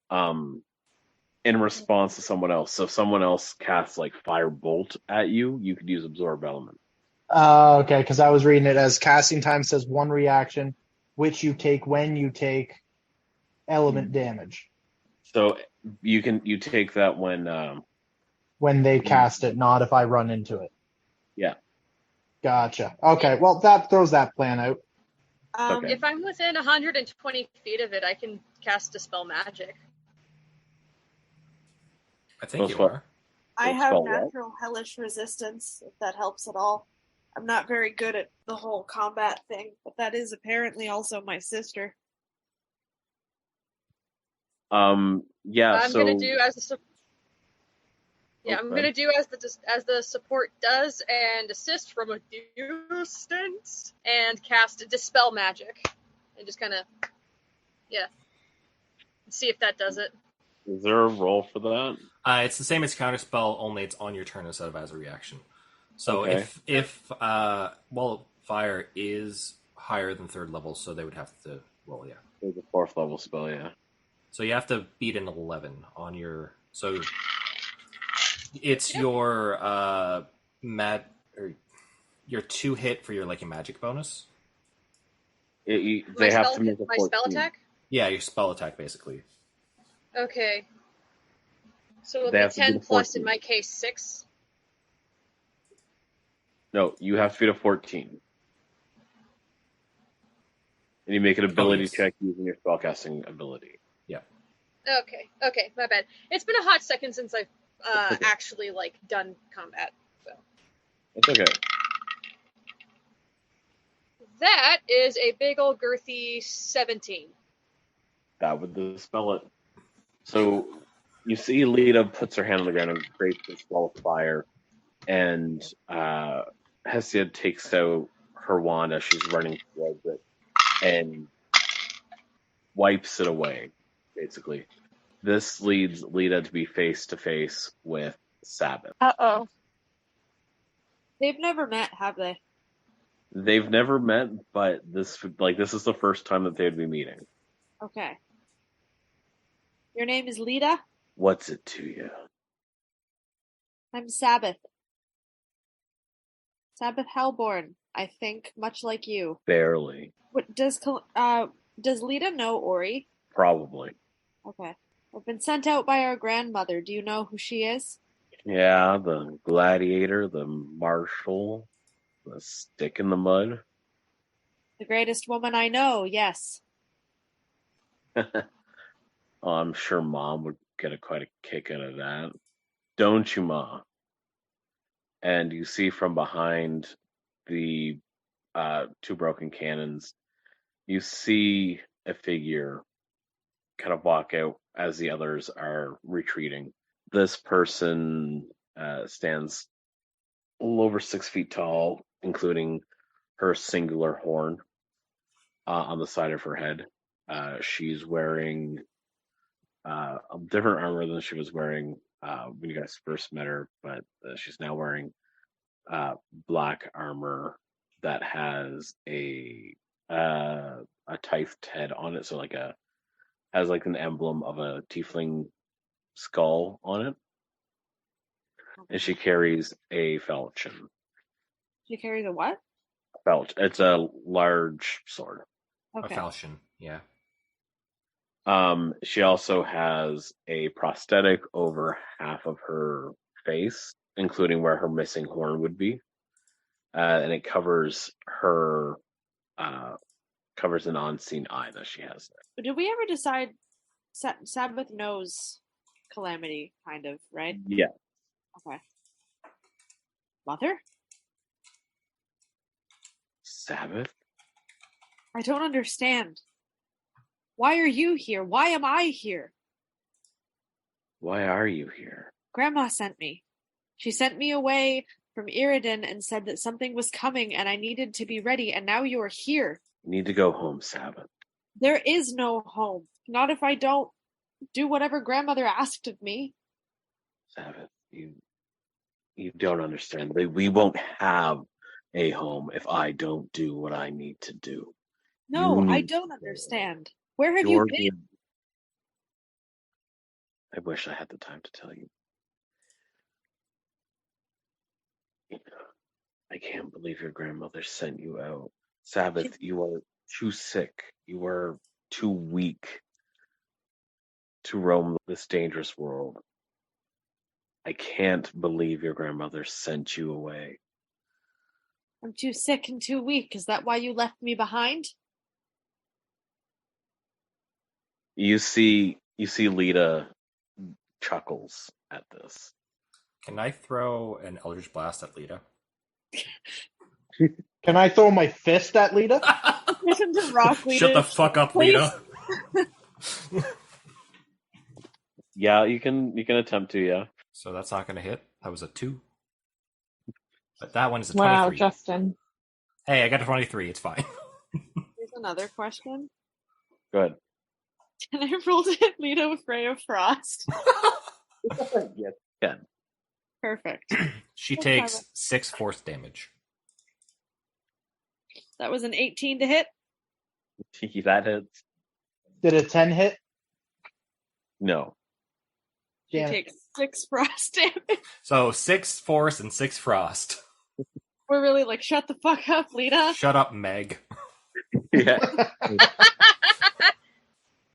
in response to someone else. So if someone else casts like firebolt at you, you could use absorb element. Okay, because I was reading it as casting time says one reaction, which you take when you take element damage. So you take that When they cast it, not if I run into it. Yeah. Gotcha. Okay, well that throws that plan out. Okay. If I'm within 120 feet of it, I can cast Dispel Magic. I think you Spell- are. I Don't have spell what? natural hellish resistance, if that helps at all. I'm not very good at the whole combat thing, but that is apparently also my sister. Yeah, I'm so gonna do as the I'm Okay. gonna do as the support does and assist from a distance and cast Dispel Magic and just kind of see if that does it. is there a roll for that? It's the same as counterspell, only it's on your turn instead of as a reaction. So Okay. if Wall of Fire is higher than 3rd level, so they would have to roll, yeah. It's a 4th level spell, yeah. So you have to beat an 11 on your. So it's your or your 2 hit for your like a magic bonus. They My have spell, to make a my 14. spell attack. Yeah, your spell attack basically. Okay. So it'll They be have to do 10 the plus, in 14. my case, 6. No, you have to beat a 14. And you make an ability yes. check using your spellcasting ability. Okay, my bad. It's been a hot second since I've Okay. actually done combat. So That's okay. that is a big old girthy 17. That would dispel it. So you see Lita puts her hand on the ground and creates this ball of fire, and Hesiod takes out her wand as she's running towards it and wipes it away, basically. This leads Lita to be face to face with Sabbath. Uh-oh. They've never met, have they? They've never met, but this is the first time that they'd be meeting. Okay. Your name is Lita? What's it to you? I'm Sabbath. Sabbath Hellborn, I think, much like you. Barely. What does Lita know Ori? Probably. Okay. I've been sent out by our grandmother. Do you know who she is? Yeah, the gladiator, the marshal, the stick in the mud. The greatest woman I know, yes. Oh, I'm sure Mom would get quite a kick out of that. Don't you, Ma? And you see from behind the two broken cannons, you see a figure kind of walk out as the others are retreating. This person stands a little over 6 feet tall, including her singular horn on the side of her head. She's wearing a different armor than she was wearing when you guys first met her, but she's now wearing black armor that has a typhed head on it, so has like an emblem of a tiefling skull on it, and she carries a falchion. She carries a what? It's a large sword. Okay. A falchion, yeah. She also has a prosthetic over half of her face, including where her missing horn would be, and it covers her covers an unseen eye that she has there. Did we ever decide Sabbath knows Calamity, kind of, right? Yeah. Okay. Mother? Sabbath? I don't understand. Why are you here? Why am I here? Why are you here? Grandma sent me. She sent me away from Iridan and said that something was coming and I needed to be ready, and now you are here. You need to go home, Sabbath. There is no home. Not if I don't do whatever grandmother asked of me. Sabbath, you don't understand. We won't have a home if I don't do what I need to do. No, You I need don't to understand. Where have You're you been? I wish I had the time to tell you. I can't believe your grandmother sent you out. Sabbath, you are too sick. You are too weak to roam this dangerous world. I can't believe your grandmother sent you away. I'm too sick and too weak. Is that why you left me behind? You see Lita chuckles at this. Can I throw an Eldritch Blast at Lita? Can I throw my fist at Lita? Listen to Rock Lita. Shut the fuck up, Lita. Yeah, you can attempt to, yeah. So that's not going to hit. That was a 2. But that one is a 23. Wow, Justin. Hey, I got a 23. It's fine. Here's another question. Good. Can I roll to hit Lita with Ray of Frost? Yes, can. Perfect. She takes 6 force damage. That was an 18 to hit. That hits. Did a 10 hit? No. She Damn. takes 6 frost damage. So 6 force and 6 frost. We're really like, shut the fuck up, Lita. Shut up, Meg. Yeah.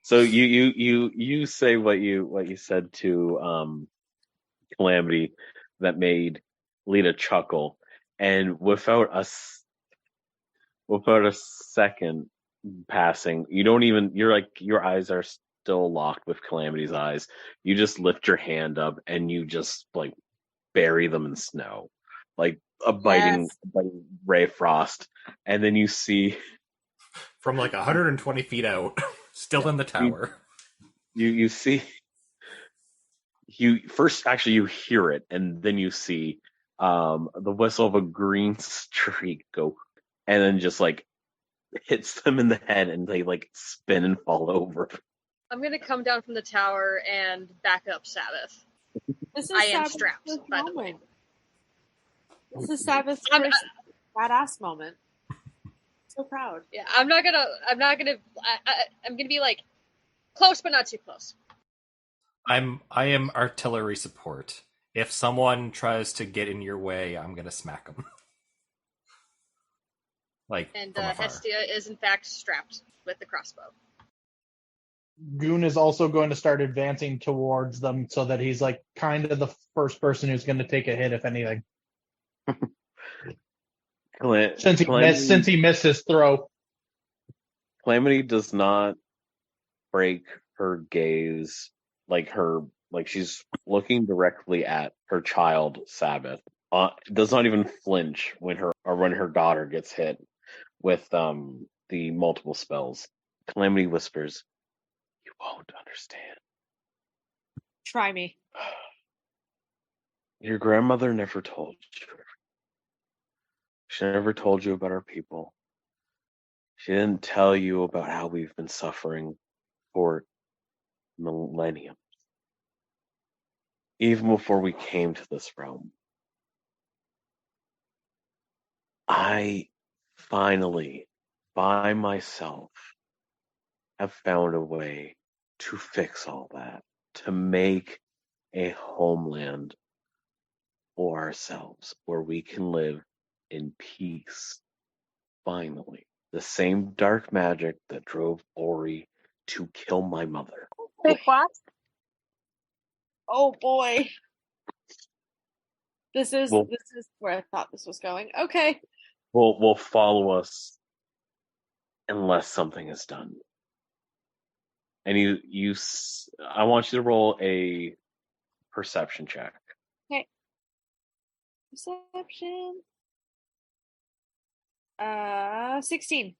So you say what you said to Calamity that made Lita chuckle, and without a second passing, you're like, your eyes are still locked with Calamity's eyes. You just lift your hand up and you just like bury them in snow, like a biting ray of frost, and then you see from like 120 feet out, still in the tower. You see, you hear it, and then you see the whistle of a green streak go, and then just like hits them in the head, and they like spin and fall over. I'm gonna come down from the tower and back up Sabbath. This is I am Sabbath's strapped, first by the way. moment. This is Sabbath's first badass moment. So proud. Yeah, I'm gonna be like close, but not too close. I am artillery support. If someone tries to get in your way, I'm gonna smack them. And from afar. Hestia is in fact strapped with the crossbow. Goon is also going to start advancing towards them so that he's like kind of the first person who's going to take a hit, if anything. Since he missed his throw. Calamity does not break her gaze, like she's looking directly at her child Sabbath. Does not even flinch when her daughter gets hit. with the multiple spells. Calamity whispers, "You won't understand. Try me. Your grandmother never told you. She never told you about our people. She didn't tell you about how we've been suffering for millennium. Even before we came to this realm. I finally, by myself, have found a way to fix all that, to make a homeland for ourselves where we can live in peace. Finally, the same dark magic that drove Ori to kill my mother. Wait, what? Oh boy. This is Will where I thought this was going. Okay. will follow us unless something is done. And I want you to roll a perception check. Okay. Perception. 16.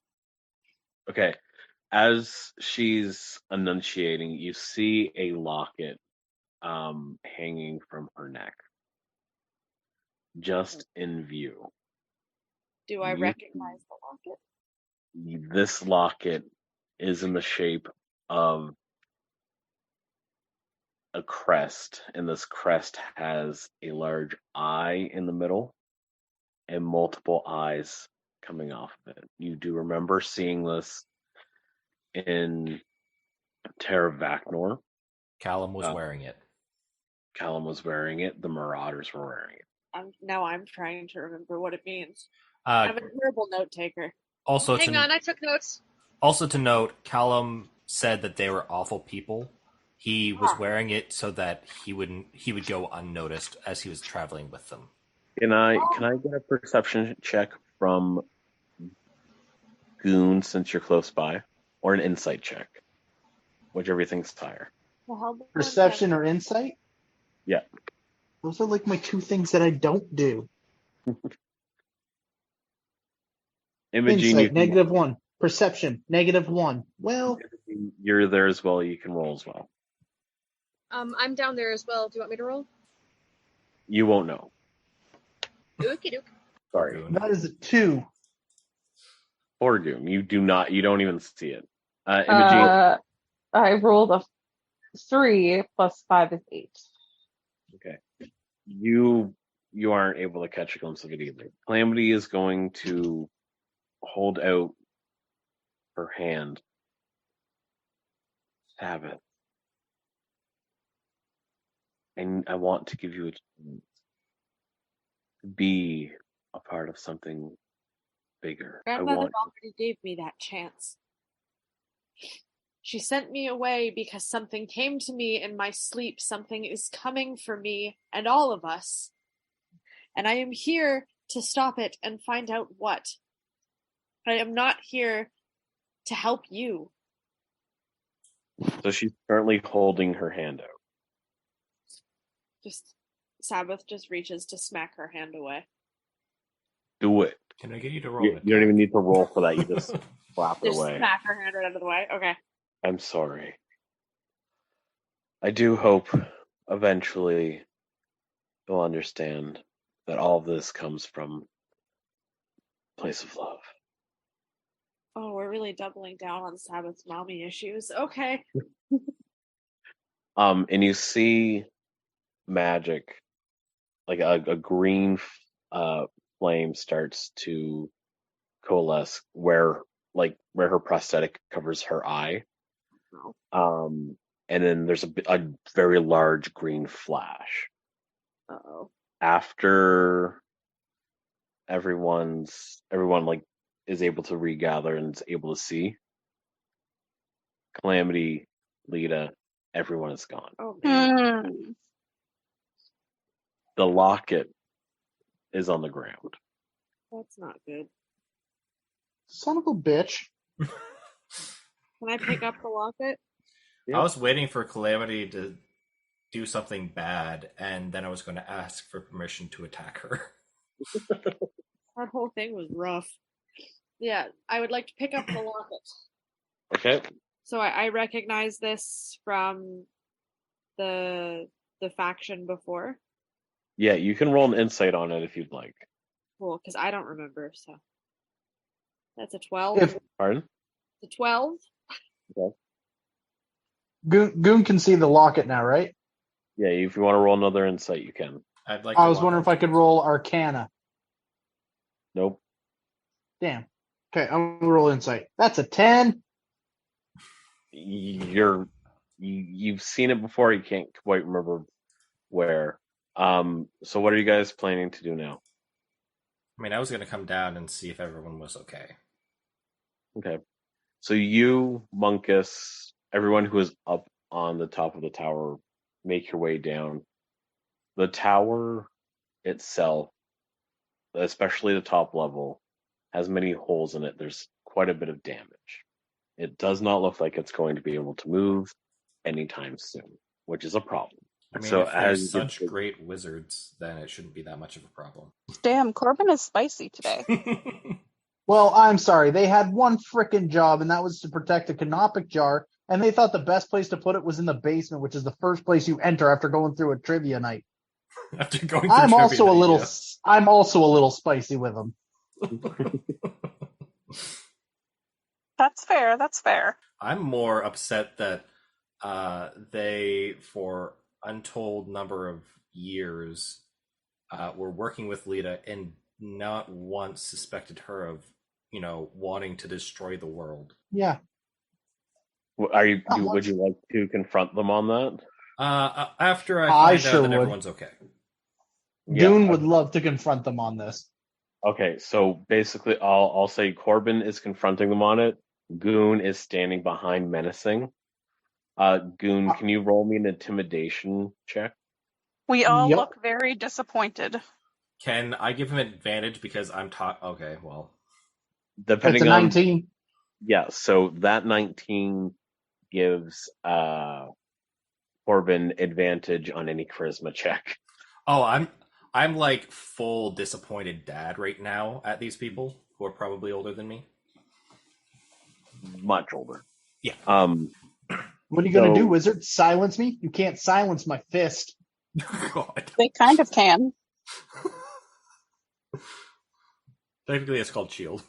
Okay. As she's enunciating, you see a locket hanging from her neck, just in view. Do I You- recognize the locket? This locket is in the shape of a crest, and this crest has a large eye in the middle and multiple eyes coming off of it. You do remember seeing this in Terra Vacnor. Callum was wearing it. Callum was wearing it. The Marauders were wearing it. I'm trying to remember what it means. I'm a terrible note taker. Also, Hang on, I took notes. Also to note, Callum said that they were awful people. He was wearing it so that he would go unnoticed as he was traveling with them. Can I get a perception check from Goon since you're close by, or an insight check, whichever you think's higher? Perception or insight? Yeah. Those are like my two things that I don't do. Imogene, Insight, -1. Perception, -1. Well, you're there as well. You can roll as well. I'm down there as well. Do you want me to roll? You won't know. Okie doke. Sorry. that is a 2. Or Goon. You don't even see it. Imogene. I rolled a 3 plus 5 is 8. Okay. You aren't able to catch a glimpse of it either. Calamity is going to hold out her hand. Sabbath. And I want to give you a chance to be a part of something bigger. Grandmother already gave me that chance. She sent me away because something came to me in my sleep. Something is coming for me and all of us. And I am here to stop it and find out what. I am not here to help you. So she's currently holding her hand out. Sabbath just reaches to smack her hand away. Do it. Can I get you to roll You don't even need to roll for that. You just slap it Just away. smack her hand right out of the way. Okay. I'm sorry. I do hope eventually you'll understand that all of this comes from a place of love. Oh, we're really doubling down on Sabbath's mommy issues. Okay. And you see magic, like a green flame starts to coalesce where her prosthetic covers her eye. And then there's a very large green flash. Uh-oh. After everyone is able to regather and is able to see, Calamity, Lita, everyone is gone. Oh man. The locket is on the ground. That's not good. Son of a bitch. Can I pick up the locket? Yep. I was waiting for Calamity to do something bad, and then I was going to ask for permission to attack her. That whole thing was rough. Yeah, I would like to pick up the locket. Okay. So I recognize this from the faction before. Yeah, you can roll an insight on it if you'd like. Cool, because I don't remember. So that's a 12. If Pardon? The 12. Goon can see the locket now, right? Yeah, if you want to roll another insight, you can. I'd like. I to was walk wondering up if I to could it. roll Arcana. Nope. Damn. Okay, I'm gonna roll insight. That's a 10. You've seen it before. You can't quite remember where. So what are you guys planning to do now? I mean, I was gonna come down and see if everyone was okay. Okay. So you, Monkus, everyone who is up on the top of the tower, make your way down. The tower itself, especially the top level, has many holes in it. There's quite a bit of damage. It does not look like it's going to be able to move anytime soon, which is a problem. I mean, So if they're as you get such great wizards, then it shouldn't be that much of a problem. Damn, Corbin is spicy today. Well, I'm sorry. They had one frickin' job, and that was to protect the canopic jar, and they thought the best place to put it was in the basement, which is the first place you enter after going through a trivia night. After going through I'm trivia also a night, little yeah. I'm also a little spicy with them. That's fair. That's fair. I'm more upset that they, for untold number of years, were working with Lita and not once suspected her of, wanting to destroy the world. Yeah. Are you? Not Would much. you like to confront them on that? After I I find sure out that would. everyone's okay. Goon would love to confront them on this. Okay, so basically, I'll say Corbin is confronting them on it. Goon is standing behind, menacing. Goon, can you roll me an intimidation check? We all Yep. look very disappointed. Can I give him advantage because I'm taught? Okay, well, It's Depending a on 19. yeah, so that 19 gives Corbin advantage on any charisma check. oh, I'm like full disappointed dad right now at these people who are probably older than me. Much older. Yeah. What are you going to So- do, wizard? Silence me? You can't silence my fist. God. They kind of can. Technically, it's called shield.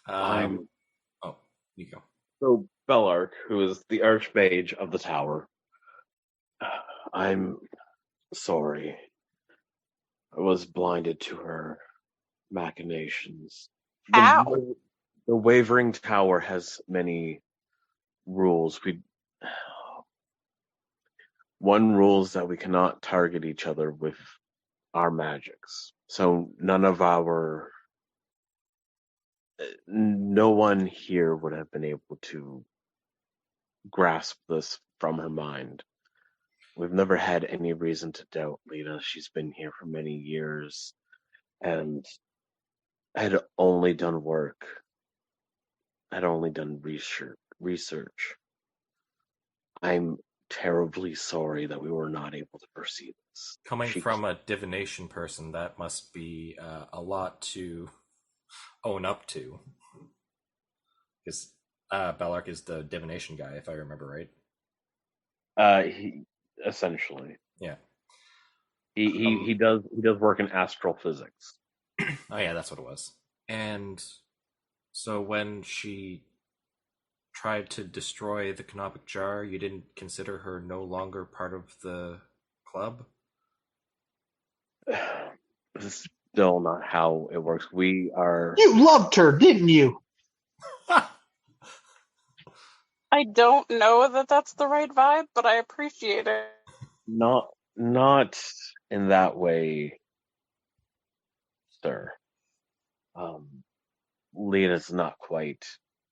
I'm Oh, you go. so Bellark, who is the archmage of the tower. I'm sorry. I was blinded to her machinations. How? The Wavering Tower has many rules. One rule is that we cannot target each other with our magics. So no one here would have been able to grasp this from her mind. We've never had any reason to doubt Lita. She's been here for many years and had only done work, had only done research. I'm terribly sorry that we were not able to perceive this. Coming from a divination person, that must be a lot to own up to. Because Bellark is the divination guy, if I remember right. He essentially. Yeah. He does work in astral physics. Oh yeah, that's what it was. And so when she tried to destroy the canopic jar, you didn't consider her no longer part of the club? This is still not how it works. We are You loved her, didn't you? I don't know that that's the right vibe, but I appreciate it. not in that way, sir. Lena's not quite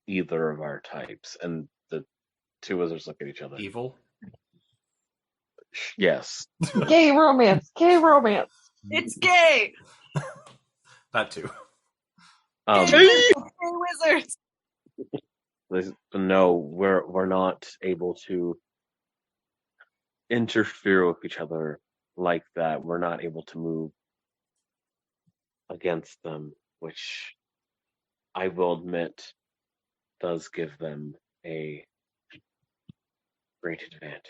either of our types, and the two wizards look at each other. Evil? Yes. Gay romance. Gay romance. It's gay. That too. Gay wizards. No, we're not able to interfere with each other like that. We're not able to move against them, which I will admit, does give them a great advantage.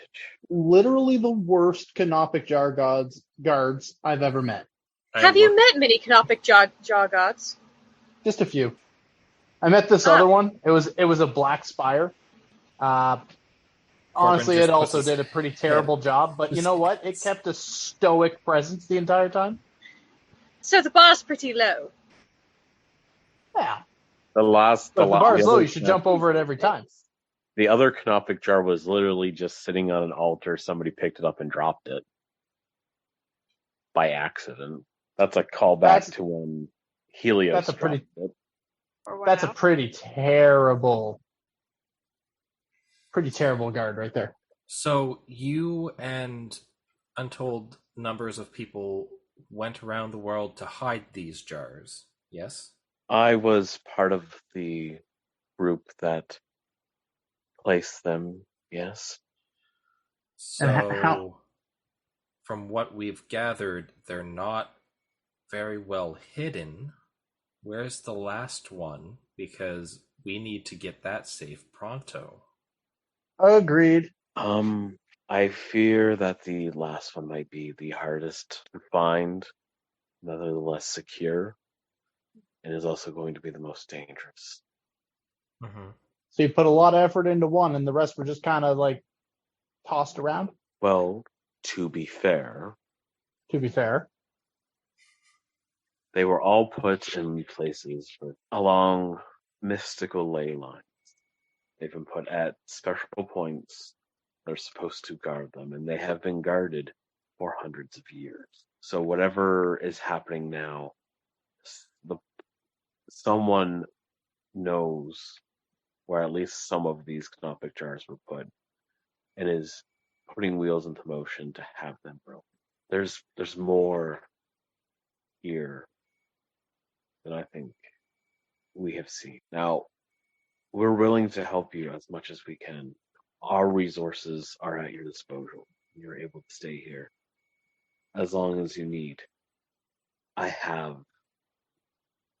Literally the worst canopic jar guards I've ever met. Have you met many canopic jaw gods? Just a few. I met this other one. It was a black spire. Honestly, it also did a pretty terrible job, but you know what? It kept a stoic presence the entire time. So the bar's pretty low. Yeah. The bar's low, other you should jump over it every time. The other canopic jar was literally just sitting on an altar. Somebody picked it up and dropped it by accident. That's a callback to when Helios dropped it. That's a pretty terrible guard right there. So you and untold numbers of people went around the world to hide these jars, yes? I was part of the group that placed them, yes. So, from what we've gathered, they're not very well hidden. Where's the last one? Because we need to get that safe pronto. Agreed. I fear that the last one might be the hardest to find, nevertheless secure, and is also going to be the most dangerous. Mm-hmm. So you put a lot of effort into one, and the rest were just kind of like tossed around? Well, to be fair, they were all put in places along mystical ley lines. They've been put at special points that are supposed to guard them, and they have been guarded for hundreds of years. So whatever is happening now, someone knows where at least some of these canopic jars were put, and is putting wheels into motion to have them broken. There's more here than I think we have seen. Now, we're willing to help you as much as we can. Our resources are at your disposal. You're able to stay here as long as you need. I have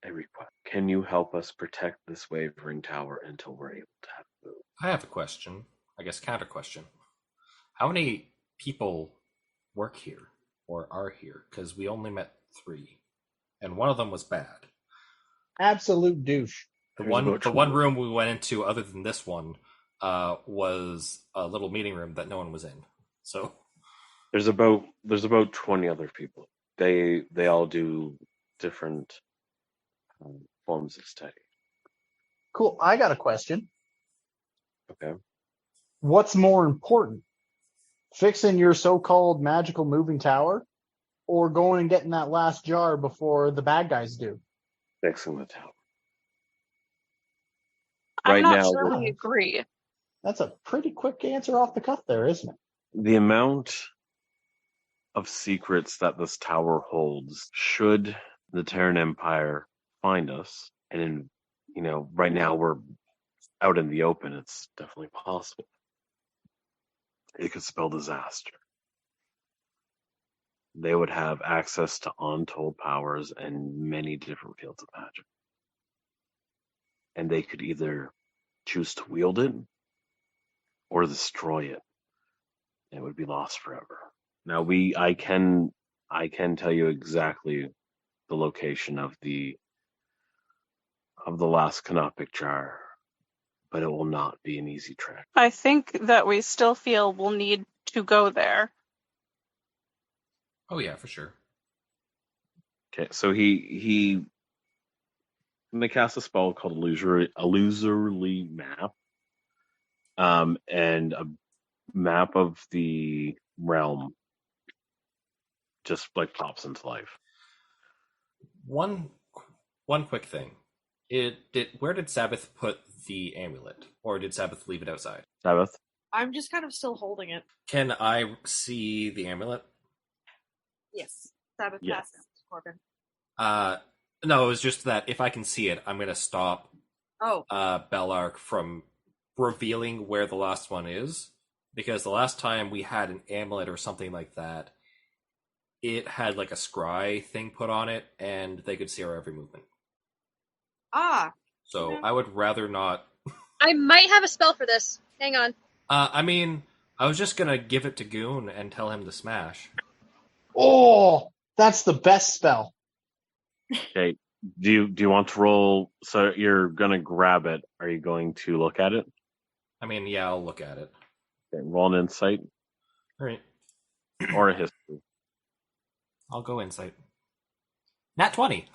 a request. Can you help us protect this wavering tower until we're able to have food? I have a question. I guess counter question. How many people work here or are here? Because we only met 3, and one of them was bad. Absolute douche. The one room we went into, other than this one, was a little meeting room that no one was in. So there's about 20 other people. They all do different forms of study. Cool. I got a question. Okay. What's more important, fixing your so-called magical moving tower, or going and getting that last jar before the bad guys do? Fixing the tower. I'm not sure we agree. That's a pretty quick answer off the cuff there, isn't it? The amount of secrets that this tower holds, should the Terran Empire find us, and right now we're out in the open, it's definitely possible. It could spell disaster. They would have access to untold powers and many different fields of magic. And they could either choose to wield it or destroy it. It would be lost forever. Now I can tell you exactly the location of the last canopic jar, but it will not be an easy trek. I think that we still feel we'll need to go there. Oh yeah, for sure. Okay, so he cast a spell called illusory map, and a map of the realm just like pops into life. One quick thing. Where did Sabbath put the amulet, or did Sabbath leave it outside? Sabbath? I'm just kind of still holding it. Can I see the amulet? Yes. Sabbath Yes. passed it to Corbin. No, it was just that if I can see it, I'm going to stop Bellark from revealing where the last one is, because the last time we had an amulet or something like that, it had like a scry thing put on it, and they could see our every movement. So Yeah. I would rather not. I might have a spell for this. Hang on. I mean, I was just gonna give it to Goon and tell him to smash. Oh, that's the best spell. Okay. Do you want to roll? So you're gonna grab it. Are you going to look at it? I mean, yeah, I'll look at it. Okay, roll an insight All right, or a history. I'll go insight. Nat 20.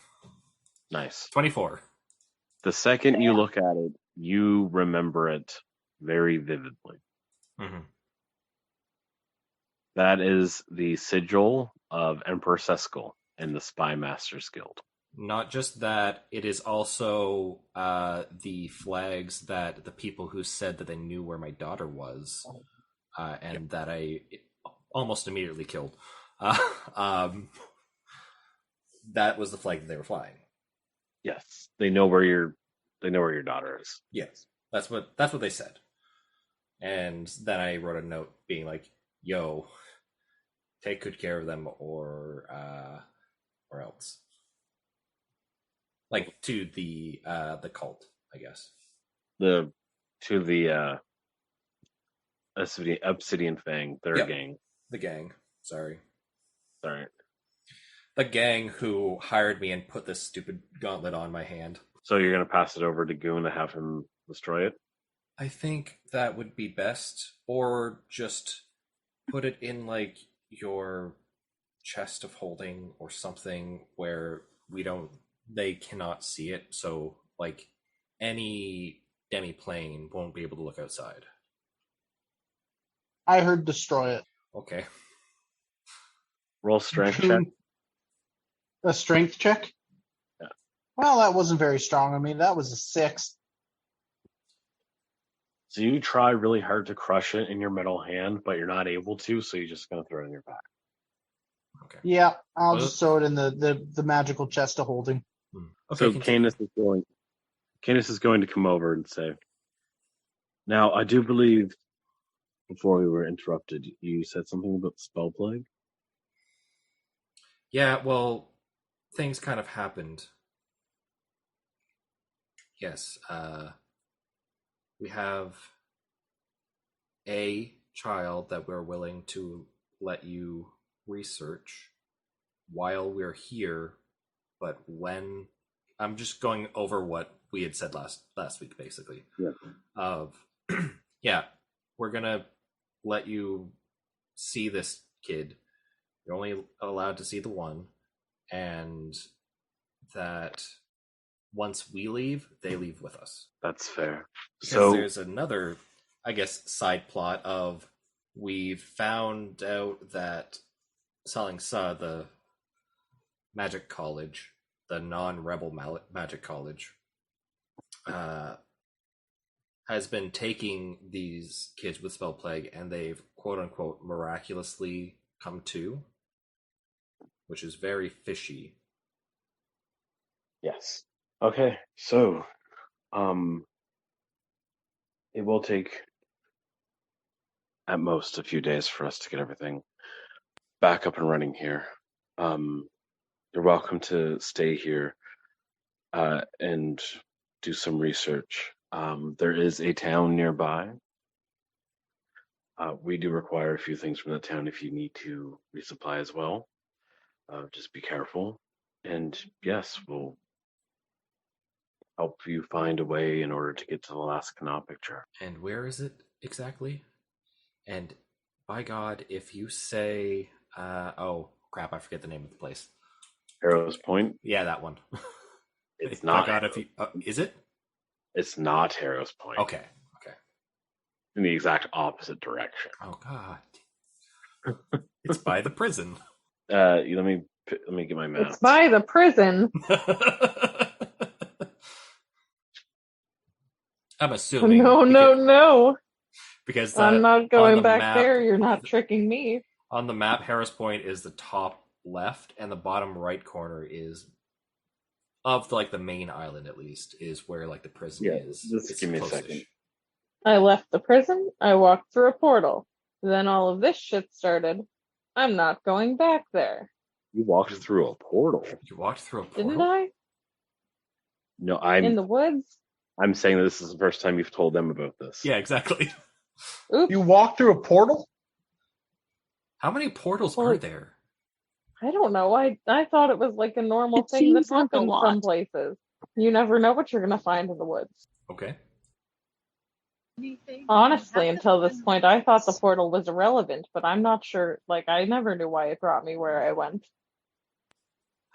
Nice. 24. The second you look at it, you remember it very vividly. Mm-hmm. That is the sigil of Emperor Seskel in the Spy Masters Guild. Not just that, it is also the flags that the people who said that they knew where my daughter was, and that I almost immediately killed. That was the flag that they were flying. Yes, they know where your daughter is. Yes, that's what they said. And then I wrote a note being like, "Yo, take good care of them, or else." Like to the cult, I guess. To the Obsidian Fang, their gang. The gang. Sorry. The gang who hired me and put this stupid gauntlet on my hand. So you're gonna pass it over to Goon to have him destroy it? I think that would be best, or just put it in like your chest of holding or something where they cannot see it, so like any demi-plane won't be able to look outside. I heard destroy it. Okay. Roll strength check. A strength check? Yeah. Well, that wasn't very strong. I mean, that was a 6. So you try really hard to crush it in your metal hand, but you're not able to, so you're just gonna throw it in your back. Okay. Yeah, I'll just throw it in the magical chest of holding. Okay, so Canis is going to come over and say, "Now, I do believe before we were interrupted, you said something about spell plague." Yeah, well, things kind of happened. Yes, we have a child that we're willing to let you research while we're here, but when I'm just going over what we had said last week, basically. Yeah. We're gonna let you see this kid. You're only allowed to see the one, and that once we leave, they leave with us. That's fair. Because so there's another, I guess, side plot of we found out that Salingsa, the magic college, the non-rebel magic college, has been taking these kids with spell plague, and they've quote-unquote miraculously come to, which is very fishy. Yes. Okay, so it will take at most a few days for us to get everything back up and running here. You're welcome to stay here and do some research. There is a town nearby. We do require a few things from the town if you need to resupply as well. Just be careful. And yes, we'll help you find a way in order to get to the last Canoptic jar. And where is it exactly? And by God, if you say, oh crap, I forget the name of the place. Arrows Point? Yeah, that one. It's not. God, if you, is it? It's not Harrow's Point. Okay. In the exact opposite direction. Oh God. It's by the prison. Let me get my map. It's by the prison. I'm assuming. No. Because I'm not going back map, there. You're not tricking me. On the map, Harris Point is the top left, and the bottom right corner is of the main island. At least is where the prison is. Just give me a second. I left the prison. I walked through a portal. Then all of this shit started. I'm not going back there. You walked through a portal. You walked through a portal? Didn't I? No, I'm in the woods. I'm saying that this is the first time you've told them about this. Yeah, exactly. Oops. You walk through a portal? How many portals Well, are there? I don't know. I thought it was like a normal It thing that seems like a happens lot. some places. You never know what you're going to find in the woods. Okay. Honestly, until this point, I thought the portal was irrelevant, but I'm not sure. Like, I never knew why it brought me where I went.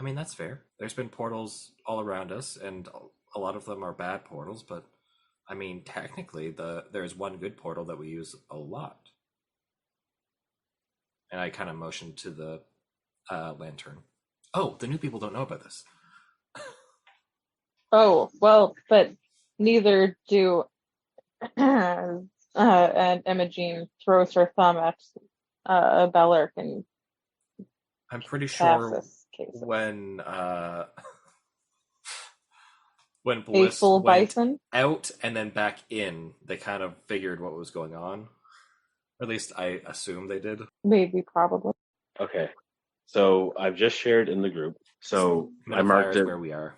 I mean, that's fair. There's been portals all around us, and a lot of them are bad portals, but I mean, technically, there's one good portal that we use a lot. And I kind of motioned to the lantern. Oh, the new people don't know about this. Oh, well, but neither do and Imogene throws her thumb at Bellerk and I'm pretty sure Cassis cases. when A Bliss full went bison? out and then back in, they kind of figured what was going on. Or at least I assume they did. Maybe, probably. Okay. So I've just shared in the group. So I marked it where we are.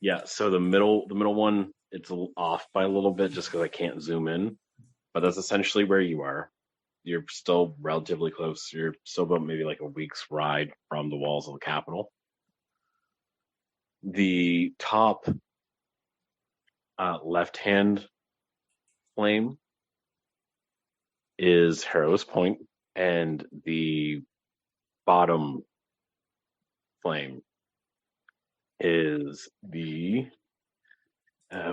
Yeah, so the middle one, it's off by a little bit just because I can't zoom in, but that's essentially where you are. You're still relatively close. You're still about maybe like a week's ride from the walls of the capital. The top left-hand flame is Harrow's Point, and the bottom flame is the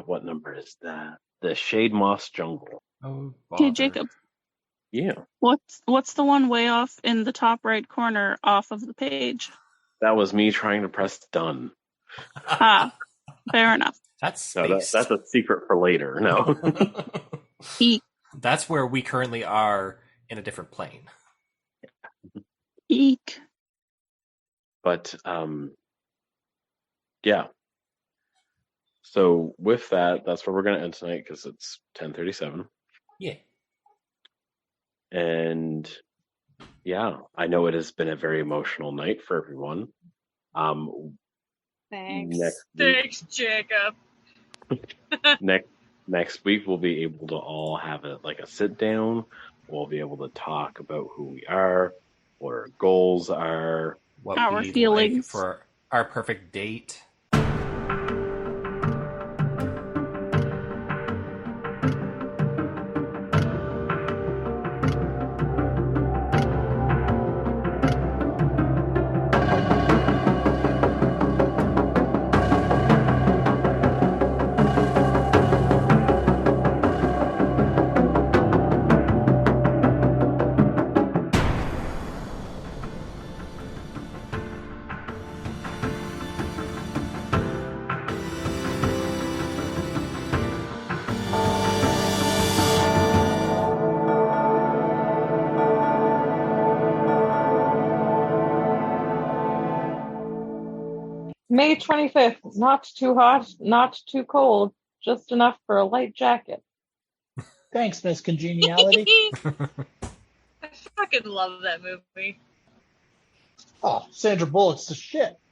what number is that? The Shade Moss Jungle. Oh, Hey, Jacob. Yeah. What's the one way off in the top right corner off of the page? That was me trying to press done. Ah, fair enough. That's No, that's a secret for later. No. Eek. That's where we currently are in a different plane. Eek. But yeah. So with that, that's where we're going to end tonight because it's 10:37. Yeah. And yeah, I know it has been a very emotional night for everyone. Thanks. Thanks, Jacob. Next week we'll be able to all have a sit down. We'll be able to talk about who we are, what our goals are, what our we feelings like for our perfect date. May 25th. Not too hot, not too cold. Just enough for a light jacket. Thanks, Miss Congeniality. I fucking love that movie. Oh, Sandra Bullock's the shit.